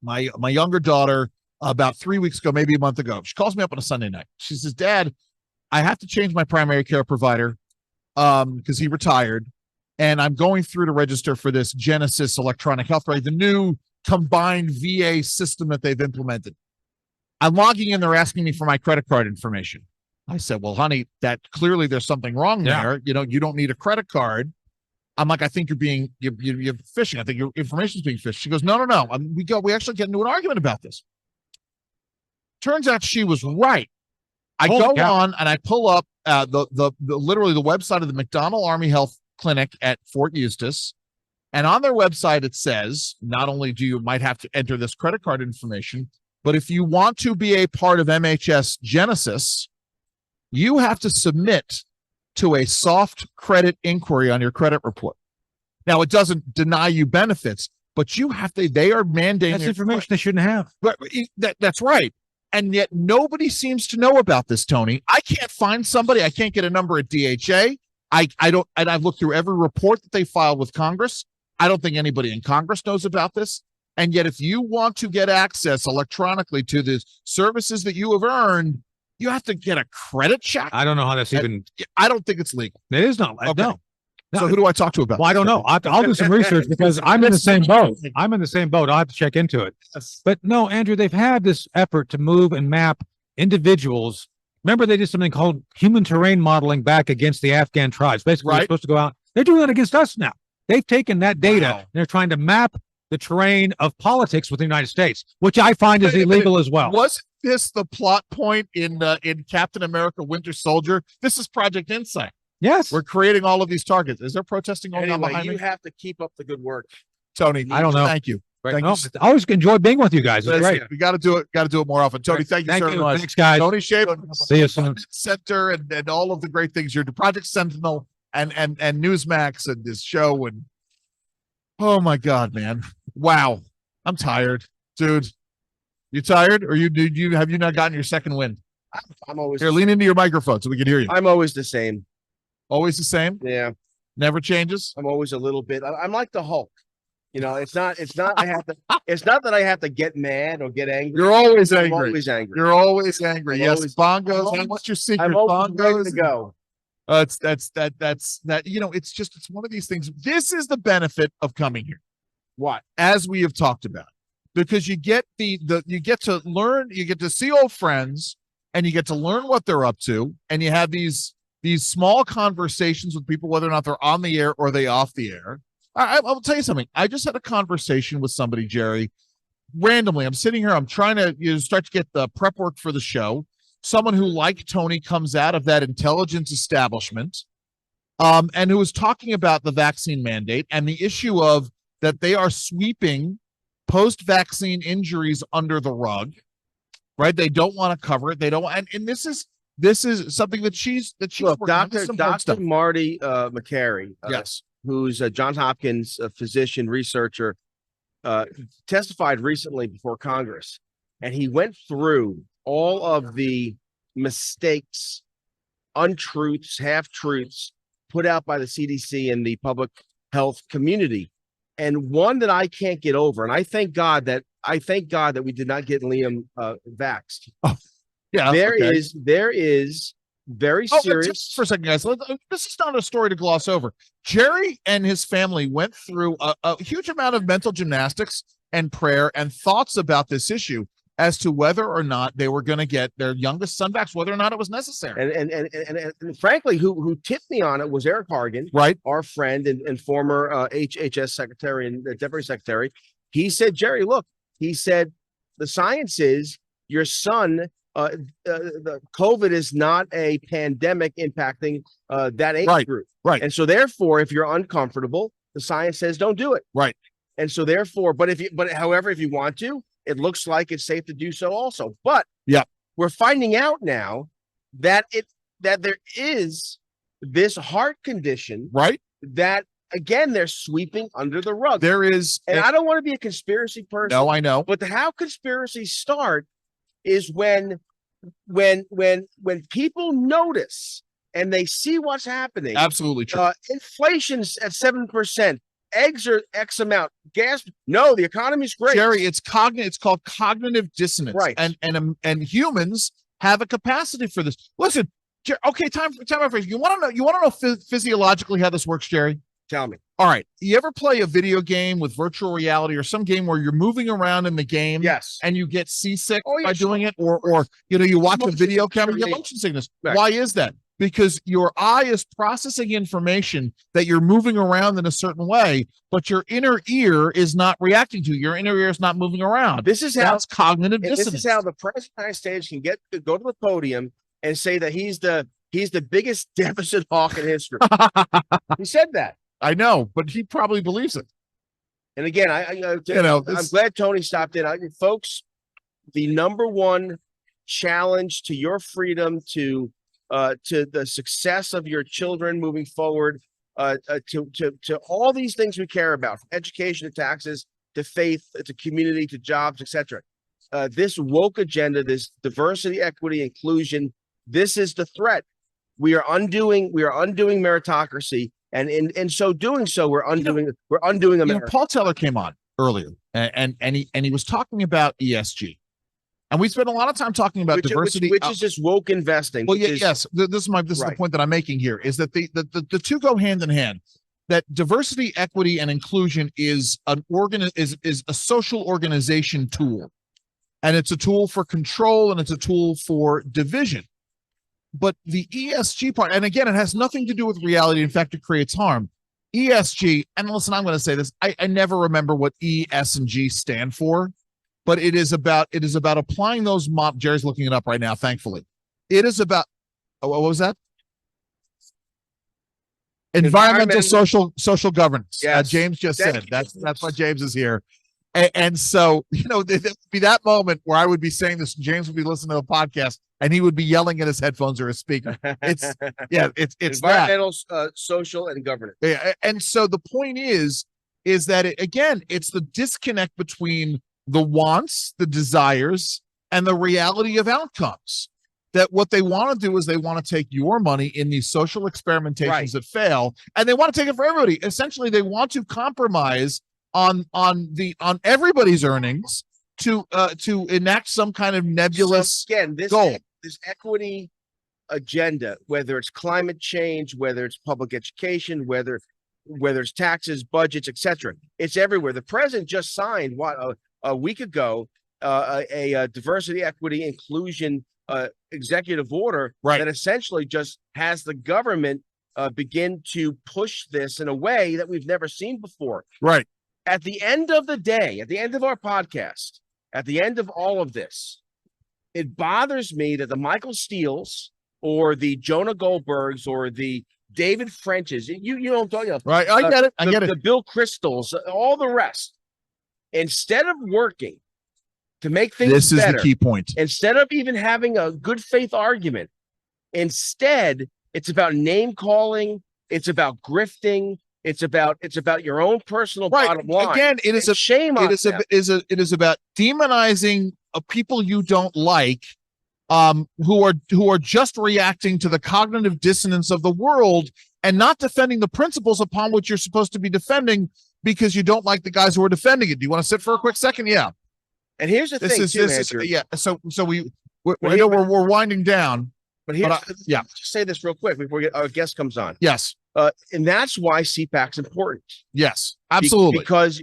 my younger daughter, about 3 weeks ago, maybe a month ago. She calls me up on a Sunday night. She says, "Dad, I have to change my primary care provider because he retired, and I'm going through to register for this Genesis electronic health record, the new combined VA system that they've implemented. I'm logging in. They're asking me for my credit card information." I said, "Well, honey, that clearly there's something wrong there. You know, you don't need a credit card." I'm like, "I think you're phishing. I think your information's being phished." She goes, "No. We actually get into an argument about this." Turns out she was right. I go on and I pull up literally the website of the McDonnell Army Health Clinic at Fort Eustis. And on their website, it says, not only do you might have to enter this credit card information, but if you want to be a part of MHS Genesis, you have to submit to a soft credit inquiry on your credit report. Now, it doesn't deny you benefits, but you have to, they are mandating. That's information they shouldn't have. But that's right. And yet nobody seems to know about this, Tony. I can't find somebody. I can't get a number at DHA. I've looked through every report that they filed with Congress. I don't think anybody in Congress knows about this. And yet, if you want to get access electronically to the services that you have earned, you have to get a credit check. I don't know how that's even. I don't think it's legal. It is not. Okay. No. So who do I talk to about Well, I don't know. I'll do some research because I'm in the same boat. I'm in the same boat. I'll have to check into it. But no, Andrew, they've had this effort to move and map individuals. Remember, they did something called human terrain modeling back against the Afghan tribes. Basically, they're supposed to go out. They're doing that against us now. They've taken that data and they're trying to map the terrain of politics with the United States, which I find is illegal as well. Wasn't this the plot point in Captain America: Winter Soldier? This is Project Insight. Yes. We're creating all of these targets. Is there protesting going on Anyway, behind you me? have to keep up the good work. Tony, I don't know. Thank you. Thank No, you. I always enjoy being with you guys. It's great. We got to do it. Got to do it more often. Tony, thank you so much. Thanks, guys. Tony Shaven, See you soon. Center, and all of the great things you're doing. Project Sentinel and Newsmax and this show. And oh my God, man. Wow. I'm tired, dude. You tired? Or have you not gotten your second wind? I'm always Here, lean into your microphone so we can hear you. I'm always the same. Always the same? Yeah. Never changes? I'm always a little bit. I'm like the Hulk. You know, it's not I have to it's not that I have to get mad or get angry. You're always I'm angry. always angry. You're always angry. I'm yes, always- bongos. I'm And what's your secret? I'm always ready Bongos. to go. That's it's one of these things. This is the benefit of coming here, What? as we have talked about, because you get you get to learn, you get to see old friends, and you get to learn what they're up to, and you have these small conversations with people, whether or not they're on the air or they off the air. I'll tell you something. I just had a conversation with somebody, Jerry, randomly. I'm sitting here. I'm trying to start to get the prep work for the show. Someone who, like Tony, comes out of that intelligence establishment, and who was talking about the vaccine mandate and the issue of that they are sweeping post-vaccine injuries under the rug, right? They don't want to cover it. They don't. And this is something that she's Look, working on. This is some hard Dr. stuff. Marty McCary, Yes. who's a Johns Hopkins physician researcher, testified recently before Congress, and he went through all of the mistakes, untruths, half-truths put out by the CDC and the public health community. And one that I can't get over, and I thank God that we did not get Liam vaxxed. Yeah. There okay. is very But serious. just for a second, guys, this is not a story to gloss over. Jerry and his family went through a huge amount of mental gymnastics and prayer and thoughts about this issue as to whether or not they were going to get their youngest son vaxxed, whether or not it was necessary. And frankly, who tipped me on it was Eric Hargan, Right. our friend and former HHS secretary and deputy secretary. He said, Jerry, look, he said, the science is your son, the COVID is not a pandemic impacting that age group. Right. And so therefore, if you're uncomfortable, the science says don't do it. Right. And so therefore, however, if you want to, it looks like it's safe to do so also. But yeah, we're finding out now that there is this heart condition, right? That again, they're sweeping under the rug. There is, and I don't want to be a conspiracy person. No, I know. But how conspiracies start is when people notice and they see what's happening. Absolutely true. Inflation's at 7%. Eggs are X amount. Gas. No, the economy's great. Jerry, it's called cognitive dissonance. Right. And humans have a capacity for this. Listen, okay, time out for you. Want to know physiologically how this works, Jerry? Tell me. All right. You ever play a video game with virtual reality or some game where you're moving around in the game? Yes. And you get seasick Oh, yeah, by doing it, or you watch a video camera, you get sickness. motion sickness. Right. Why is that? Because your eye is processing information that you're moving around in a certain way, but your inner ear is not reacting to. Your inner ear is not moving around. That's cognitive dissonance. This is how the president of the United States can go to the podium and say that he's the biggest deficit hawk in history. He said that. I know, but he probably believes it. And again, I'm glad Tony stopped in. Folks, the number one challenge to your freedom, to the success of your children moving forward, to all these things we care about, from education to taxes to faith to community to jobs, etc. This woke agenda, this diversity, equity, inclusion, this is the threat. We are undoing meritocracy, and in so doing, we're undoing America. Paul Teller came on earlier, and he was talking about ESG. And we spent a lot of time talking about diversity, which is just woke investing. Well, yes, this is the point that I'm making here, is that the two go hand in hand. That diversity, equity, and inclusion is is a social organization tool, and it's a tool for control, and it's a tool for division. But the ESG part, and again, it has nothing to do with reality. In fact, it creates harm. ESG, and listen, I'm going to say this. I never remember what E, S, and G stand for, but it is about applying those Jerry's looking it up right now, thankfully. It is about what was that? Environmental, social governance. Yes. James just said that's why James is here. And so, there'd be that moment where I would be saying this, and James would be listening to the podcast, and he would be yelling at his headphones or his speaker. It's environmental, social, and governance. Yeah, and so the point is that it's the disconnect between the wants, the desires, and the reality of outcomes. That what they want to do is they want to take your money in these social experimentations that fail, and they want to take it for everybody. Essentially, they want to compromise on everybody's earnings to enact some kind of nebulous goal. This equity agenda, whether it's climate change, whether it's public education, whether it's taxes, budgets, etc., it's everywhere. The president just signed a week ago a diversity, equity, inclusion executive order that essentially just has the government begin to push this in a way that we've never seen before. Right. At the end of the day, at the end of our podcast, at the end of all of this, it bothers me that the Michael Steeles or the Jonah Goldbergs or the David Frenches, you don't talk about. Right. I get it. I get it. The Bill Crystals, all the rest, instead of working to make things this better, is the key point. Instead of even having a good faith argument, instead it's about name calling. It's about grifting. It's about your own personal bottom line. Again, it is a shame. It is about demonizing people you don't like, who are just reacting to the cognitive dissonance of the world and not defending the principles upon which you're supposed to be defending because you don't like the guys who are defending it. Do you want to sit for a quick second? Yeah. And here's the thing, Andrew. Yeah. So we're winding down. But just say this real quick before our guest comes on. Yes. And that's why CPAC's important. Yes, absolutely. Because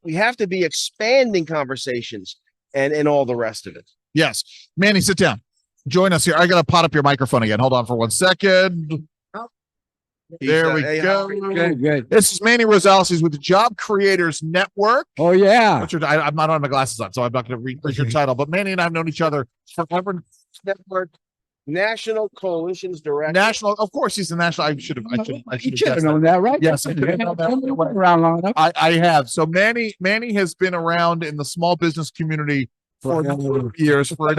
we have to be expanding conversations and all the rest of it. Yes. Manny, sit down. Join us here. I got to pot up your microphone again. Hold on for 1 second. There we go. Good. This is Manuel Rosales. He's with the Job Creators Network. Oh, yeah. I'm not on my glasses on, so I'm not going to read your title. But Manny and I have known each other forever. Network. National Coalitions Director. National, of course, he's the national. I should have known that, right? Yes, around long enough. I have. So Manny has been around in the small business community for a number of years. But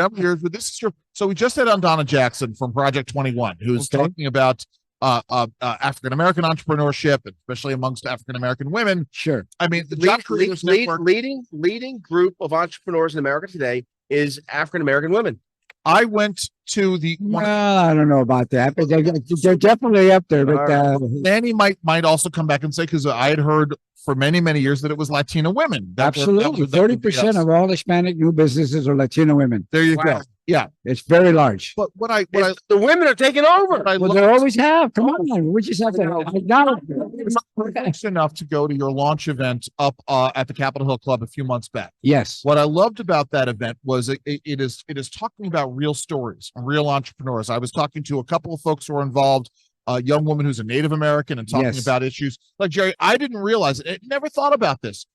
this is true. So we just had on Donna Jackson from Project 21, who's talking about African American entrepreneurship, especially amongst African American women. Sure. I mean, the Job Creators Network, leading group of entrepreneurs in America today is African American women. I went to the. Well, I don't know about that, but they're definitely up there. But Manny might also come back and say, because I had heard for many years that it was Latina women. Absolutely, 30% of all Hispanic new businesses are Latino women. There you go. Yeah, it's very large. But the women are taking over. Well, they always have. Come on, we just have to acknowledge it. Enough to go to your launch event up at the Capitol Hill Club a few months back. Yes. What I loved about that event was it is talking about real stories, real entrepreneurs. I was talking to a couple of folks who are involved. A young woman who's a Native American and talking about issues like Jerry. I didn't realize it. I never thought about this.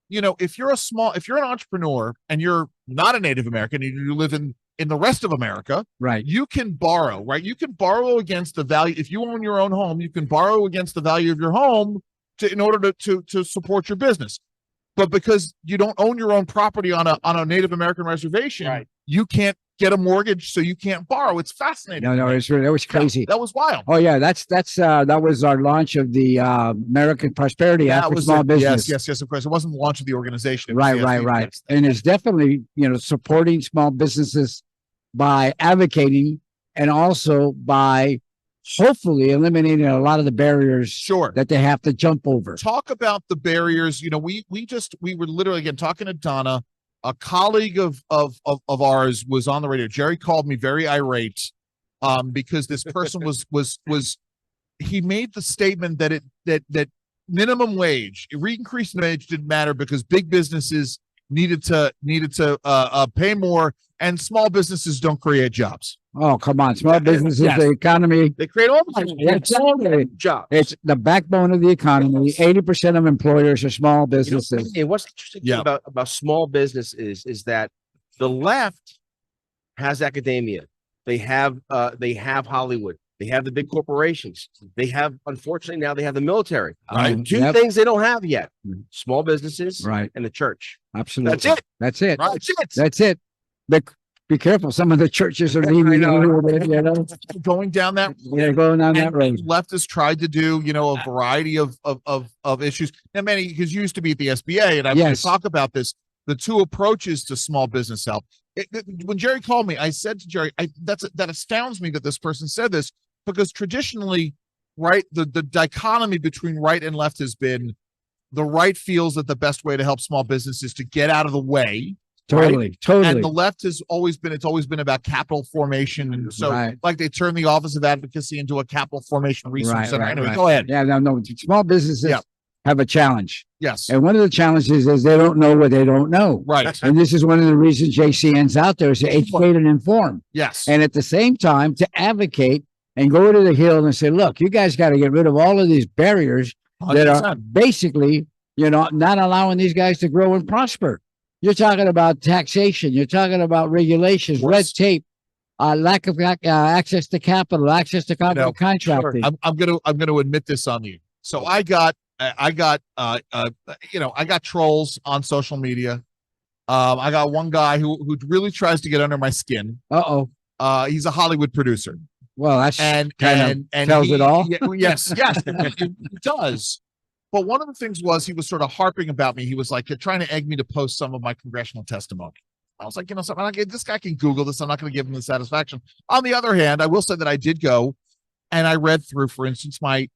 If you're an entrepreneur and you're not a Native American and you live in the rest of America, right? You can borrow, right? You can borrow against the value. If you own your own home, you can borrow against the value of your home in order to support your business. But because you don't own your own property on a Native American reservation, you can't get a mortgage, so you can't borrow. It's fascinating. No, that was crazy. That was wild. Oh yeah, that was our launch of the American Prosperity Act for small business. Yes, of course. It wasn't the launch of the organization. Right. And it's definitely supporting small businesses by advocating and also by hopefully eliminating a lot of the barriers that they have to jump over. Talk about the barriers. We were literally, again, talking to Donna. A colleague of ours was on the radio. Jerry called me very irate because this person he made the statement that minimum wage, increased wage didn't matter because big businesses needed to pay more and small businesses don't create jobs. Oh, come on. Small businesses, Yes. the economy. They create all the jobs. It's the backbone of the economy. 80% of employers are small businesses. And what's interesting Yeah. about small business is that the left has academia. They have Hollywood. They have the big corporations. They have, unfortunately, now they have the military. Right. Two Yep. things they don't have yet: small businesses, Right. and the church. Absolutely. That's it. That's it. Right. That's it. That's it. Be careful. Some of the churches are leaving you a little bit, you know. Going down that They're going down that and road. leftists tried to do, a variety of issues. And many, because you used to be at the SBA, and I'm going Yes. to talk about this. The two approaches to small business help. When Jerry called me, I said to Jerry, that astounds me that this person said this, because traditionally, right, the dichotomy between right and left has been the right feels that the best way to help small business is to get out of the way. Totally. Totally. And the left has always been about capital formation. And so Right. like they turned the Office of Advocacy into a capital formation research Right, center. right, Anyway, right. go ahead. Yeah, no. Small businesses Yeah. have a challenge. Yes. And one of the challenges is they don't know what they don't know. Right. And this is one of the reasons JCN's out there is to educate and inform. Yes. And at the same time, to advocate and go to the Hill and say, look, you guys got to get rid of all of these barriers that are 100%. basically, not allowing these guys to grow and prosper. You're talking about taxation. You're talking about regulations, red tape, lack of access to capital, access to contracting. I'm gonna admit this on you. So I got trolls on social media. I got one guy who really tries to get under my skin. Uh-oh. He's a Hollywood producer. Well, that's and tells it all. Yes, it does. But one of the things was he was sort of harping about me. He was like trying to egg me to post some of my congressional testimony. I was like, something. This guy can Google this. I'm not going to give him the satisfaction. On the other hand, I will say that I did go and I read through, for instance, my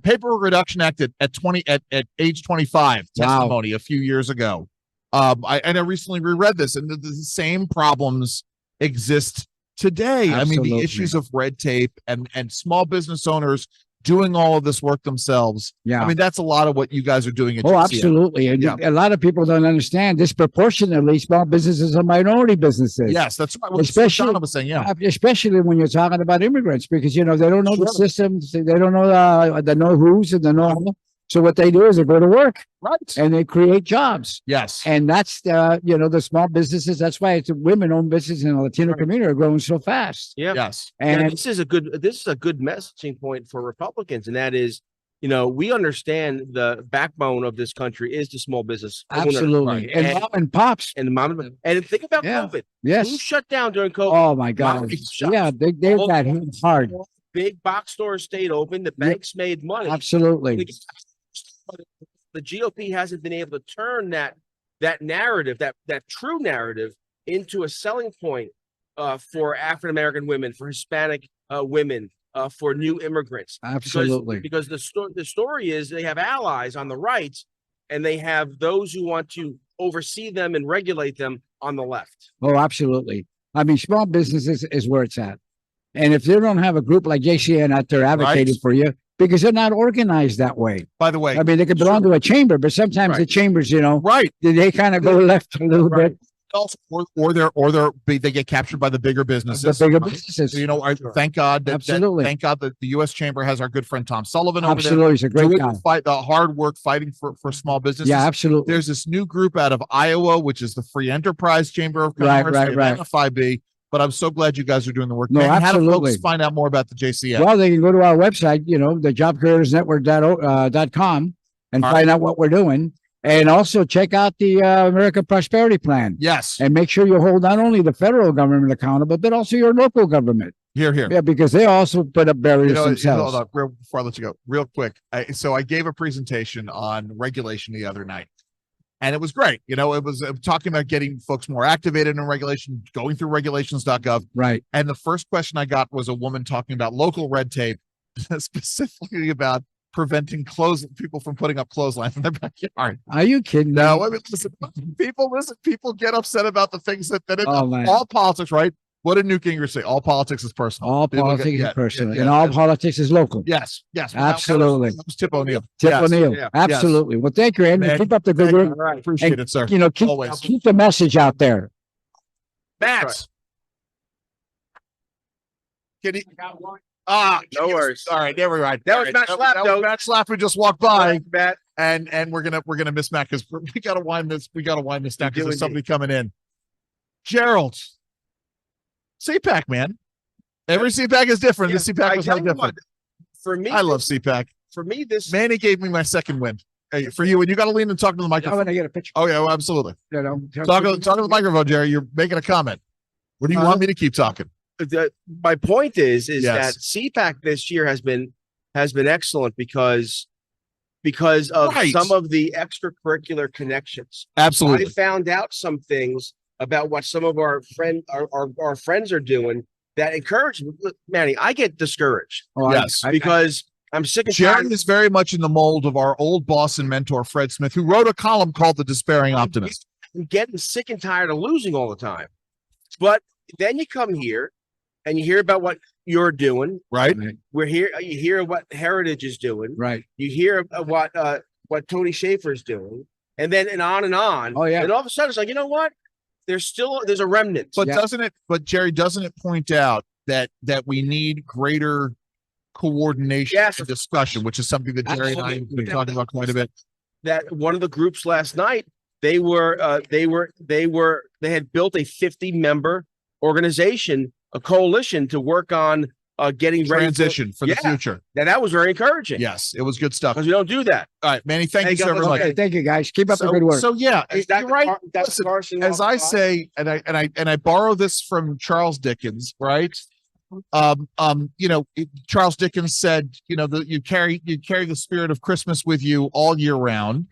Paperwork Reduction Act at age 25 testimony a few years ago. I recently reread this, and the same problems exist today. Absolutely. I mean, the issues of red tape and small business owners doing all of this work themselves. Yeah. I mean, that's a lot of what you guys are doing at Oh, JCN. absolutely. And Yeah. a lot of people don't understand disproportionately small businesses are minority businesses. Yes, that's right. Well, Especially- Donna was saying, yeah. Especially when you're talking about immigrants, because they don't know the systems, they don't know the know-who's and the know-how. So what they do is they go to work Right. and they create jobs. Yes. And that's the small businesses. That's why it's a women-owned business in the Latino community are growing so fast. Yeah. Yes. And this is a good messaging point for Republicans, and that is, we understand the backbone of this country is the small business owner. absolutely. Right. And mom and pops. And think about Yeah. COVID. Who Yes. shut down during COVID? Oh my God. Shops. Yeah, they got hit hard. Big box stores stayed open. The banks made money. Absolutely. The GOP hasn't been able to turn that narrative, that true narrative, into a selling point for African American women, for Hispanic women, for new immigrants. Absolutely. Because the story is they have allies on the right, and they have those who want to oversee them and regulate them on the left. Oh, absolutely. I mean, small businesses is where it's at. And if they don't have a group like JCN out there advocating for you, because they're not organized that way. By the way, I mean, they could belong to a chamber, but sometimes the chambers, right. they kind of go left a little bit. Also, they get captured by the bigger businesses. The bigger businesses. Thank God that Absolutely. thank God that the U.S. Chamber has our good friend Tom Sullivan over there. Absolutely. He's a great doing guy. the hard work fighting for small businesses. Yeah, absolutely. There's this new group out of Iowa, which is the Free Enterprise Chamber of Commerce. Right. NFIB. But I'm so glad you guys are doing the work. No, Man, how do absolutely. folks find out more about the JCN? Well, they can go to our website, the jobcreatorsnetwork.com and find out what we're doing. And also check out the American Prosperity Plan. Yes. And make sure you hold not only the federal government accountable, but also your local government. Here. Yeah, because they also put up barriers themselves. Hold on, before I let you go, real quick. So I gave a presentation on regulation the other night. And it was great. It was talking about getting folks more activated in regulation, going through regulations.gov. Right. And the first question I got was a woman talking about local red tape, specifically about preventing people from putting up clotheslines in their backyard. Are you kidding? No, I mean, people get upset about the things that all politics, right? What did Newt Gingrich say? All politics is personal. All politics is personal, and all politics is local. Yes. Absolutely. That was Tip O'Neill. O'Neill. Yeah. Absolutely. Well, thank you, Andrew. Keep up the good work. All right. Appreciate it, sir. Keep Always. the message out there. Matt. Can he? Ah, No worries. All right, never mind. That was Matt Schlapp, That though. was Matt Schlapp who just walked by, Matt. and we're gonna miss Matt because we gotta wind this. We gotta wind this down because do there's somebody coming in. Gerald, CPAC, man. Every CPAC is different. This CPAC was no different. For me, I love CPAC. For me, this Manny gave me my second win. Hey, for you, and you got to lean and talk to the I microphone. want to get a picture. Oh yeah, well, absolutely. You know, Talk to the microphone, Jerry. You're making a comment. What do you want me to keep talking? my point is Yes. that CPAC this year has been excellent because of Right. some of the extracurricular connections. Absolutely. I found out some things about what some of our friends are doing that encourage me. Look, Manny, I get discouraged Yes. because I'm sick and Jerry tired. is very much in the mold of our old boss and mentor, Fred Smith, who wrote a column called The Despairing Optimist. I'm getting sick and tired of losing all the time. But then you come here and you hear about what you're doing. Right? We're here. You hear what Heritage is doing. Right. You hear what Tony Schaffer is doing, and then and on and on. Oh, yeah. And all of a sudden, it's like, you know what? There's a remnant. But Yeah. Jerry, doesn't it point out that we need greater coordination Yes. and discussion, which is something that Jerry and I have been talking about quite a bit. That one of the groups last night, they had built a 50-member organization, a coalition to work on getting ready Transition for the Yeah. future. Now that was very encouraging. Yes, it was good stuff. Because we don't do that. All right, Manny, thank Hey, you so God very bless much. you. Okay, thank you guys. Keep up the good work. So yeah, Is that you're right. that's Listen, Carson as I off- say, and I borrow this from Charles Dickens, right? Charles Dickens said, that you carry the spirit of Christmas with you all year round.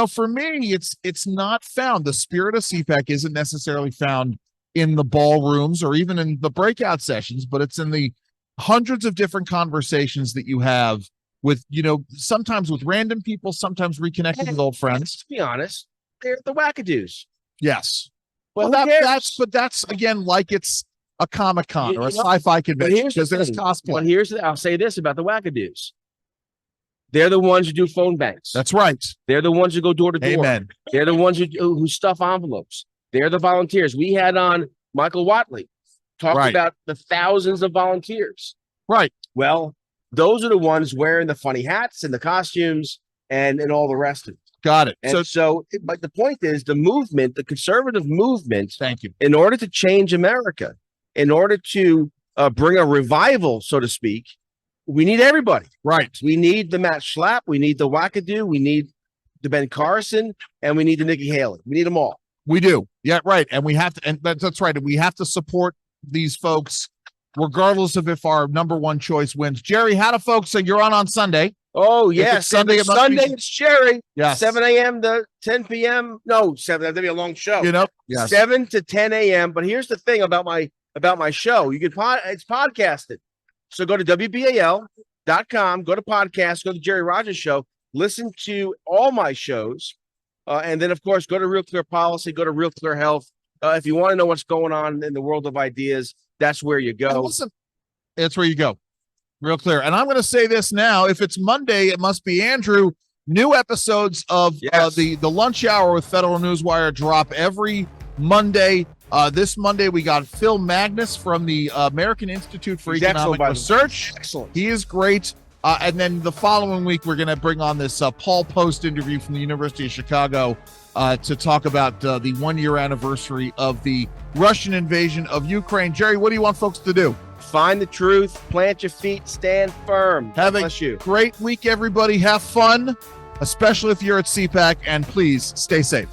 For me, it's not found. The spirit of CPAC isn't necessarily found in the ballrooms or even in the breakout sessions, but it's in the hundreds of different conversations that you have with, sometimes with random people, sometimes reconnecting with old friends. To be honest, they're the wackadoos. Yes. Well, Well, who cares? that's again like it's a Comic-Con or a You know, sci-fi convention here's the because there's thing. cosplay. I'll say this about the wackadoos. They're the ones who do phone banks. That's right. They're the ones who go door to door. Amen. They're the ones who stuff envelopes. They're the volunteers. We had on Michael Whatley talking Right. about the thousands of volunteers. Right. Well, those are the ones wearing the funny hats and the costumes and all the rest of it. Got it. And but the point is the movement, the conservative movement, Thank you. in order to change America, in order to bring a revival, so to speak, we need everybody. Right. We need the Matt Schlapp. We need the Wackadoo. We need the Ben Carson, and we need the Nikki Haley. We need them all. We do. Yeah, right. And we have to, and that's right. And we have to support these folks, regardless of if our number one choice wins. Jerry, how do folks say you're on Sunday? Oh, If yes. it's Sunday, it must Sunday, be- it's Sherry. Yes. 7 a.m. to 10 p.m. No, 7. That'd be a long show. Yes. 7 to 10 a.m. But here's the thing about my show. You can it's podcasted. So go to WBAL.com, go to podcast, go to Jerry Rogers Show, listen to all my shows. And then, of course, go to Real Clear Policy, go to Real Clear Health. If you want to know what's going on in the world of ideas, that's where you And go. listen, it's where you go. Real clear. And I'm going to say this now. If it's Monday, it must be Andrew. New episodes of Yes. the lunch hour with Federal Newswire drop every Monday. This Monday, we got Phil Magnus from the American Institute for He's Economic excellent, by the way. Research. Excellent. He is great. And then the following week, we're going to bring on this Paul Post interview from the University of Chicago to talk about the 1-year anniversary of the Russian invasion of Ukraine. Jerry, what do you want folks to do? Find the truth, plant your feet, stand firm. Have a Bless you. great week, everybody. Have fun, especially if you're at CPAC, and please stay safe.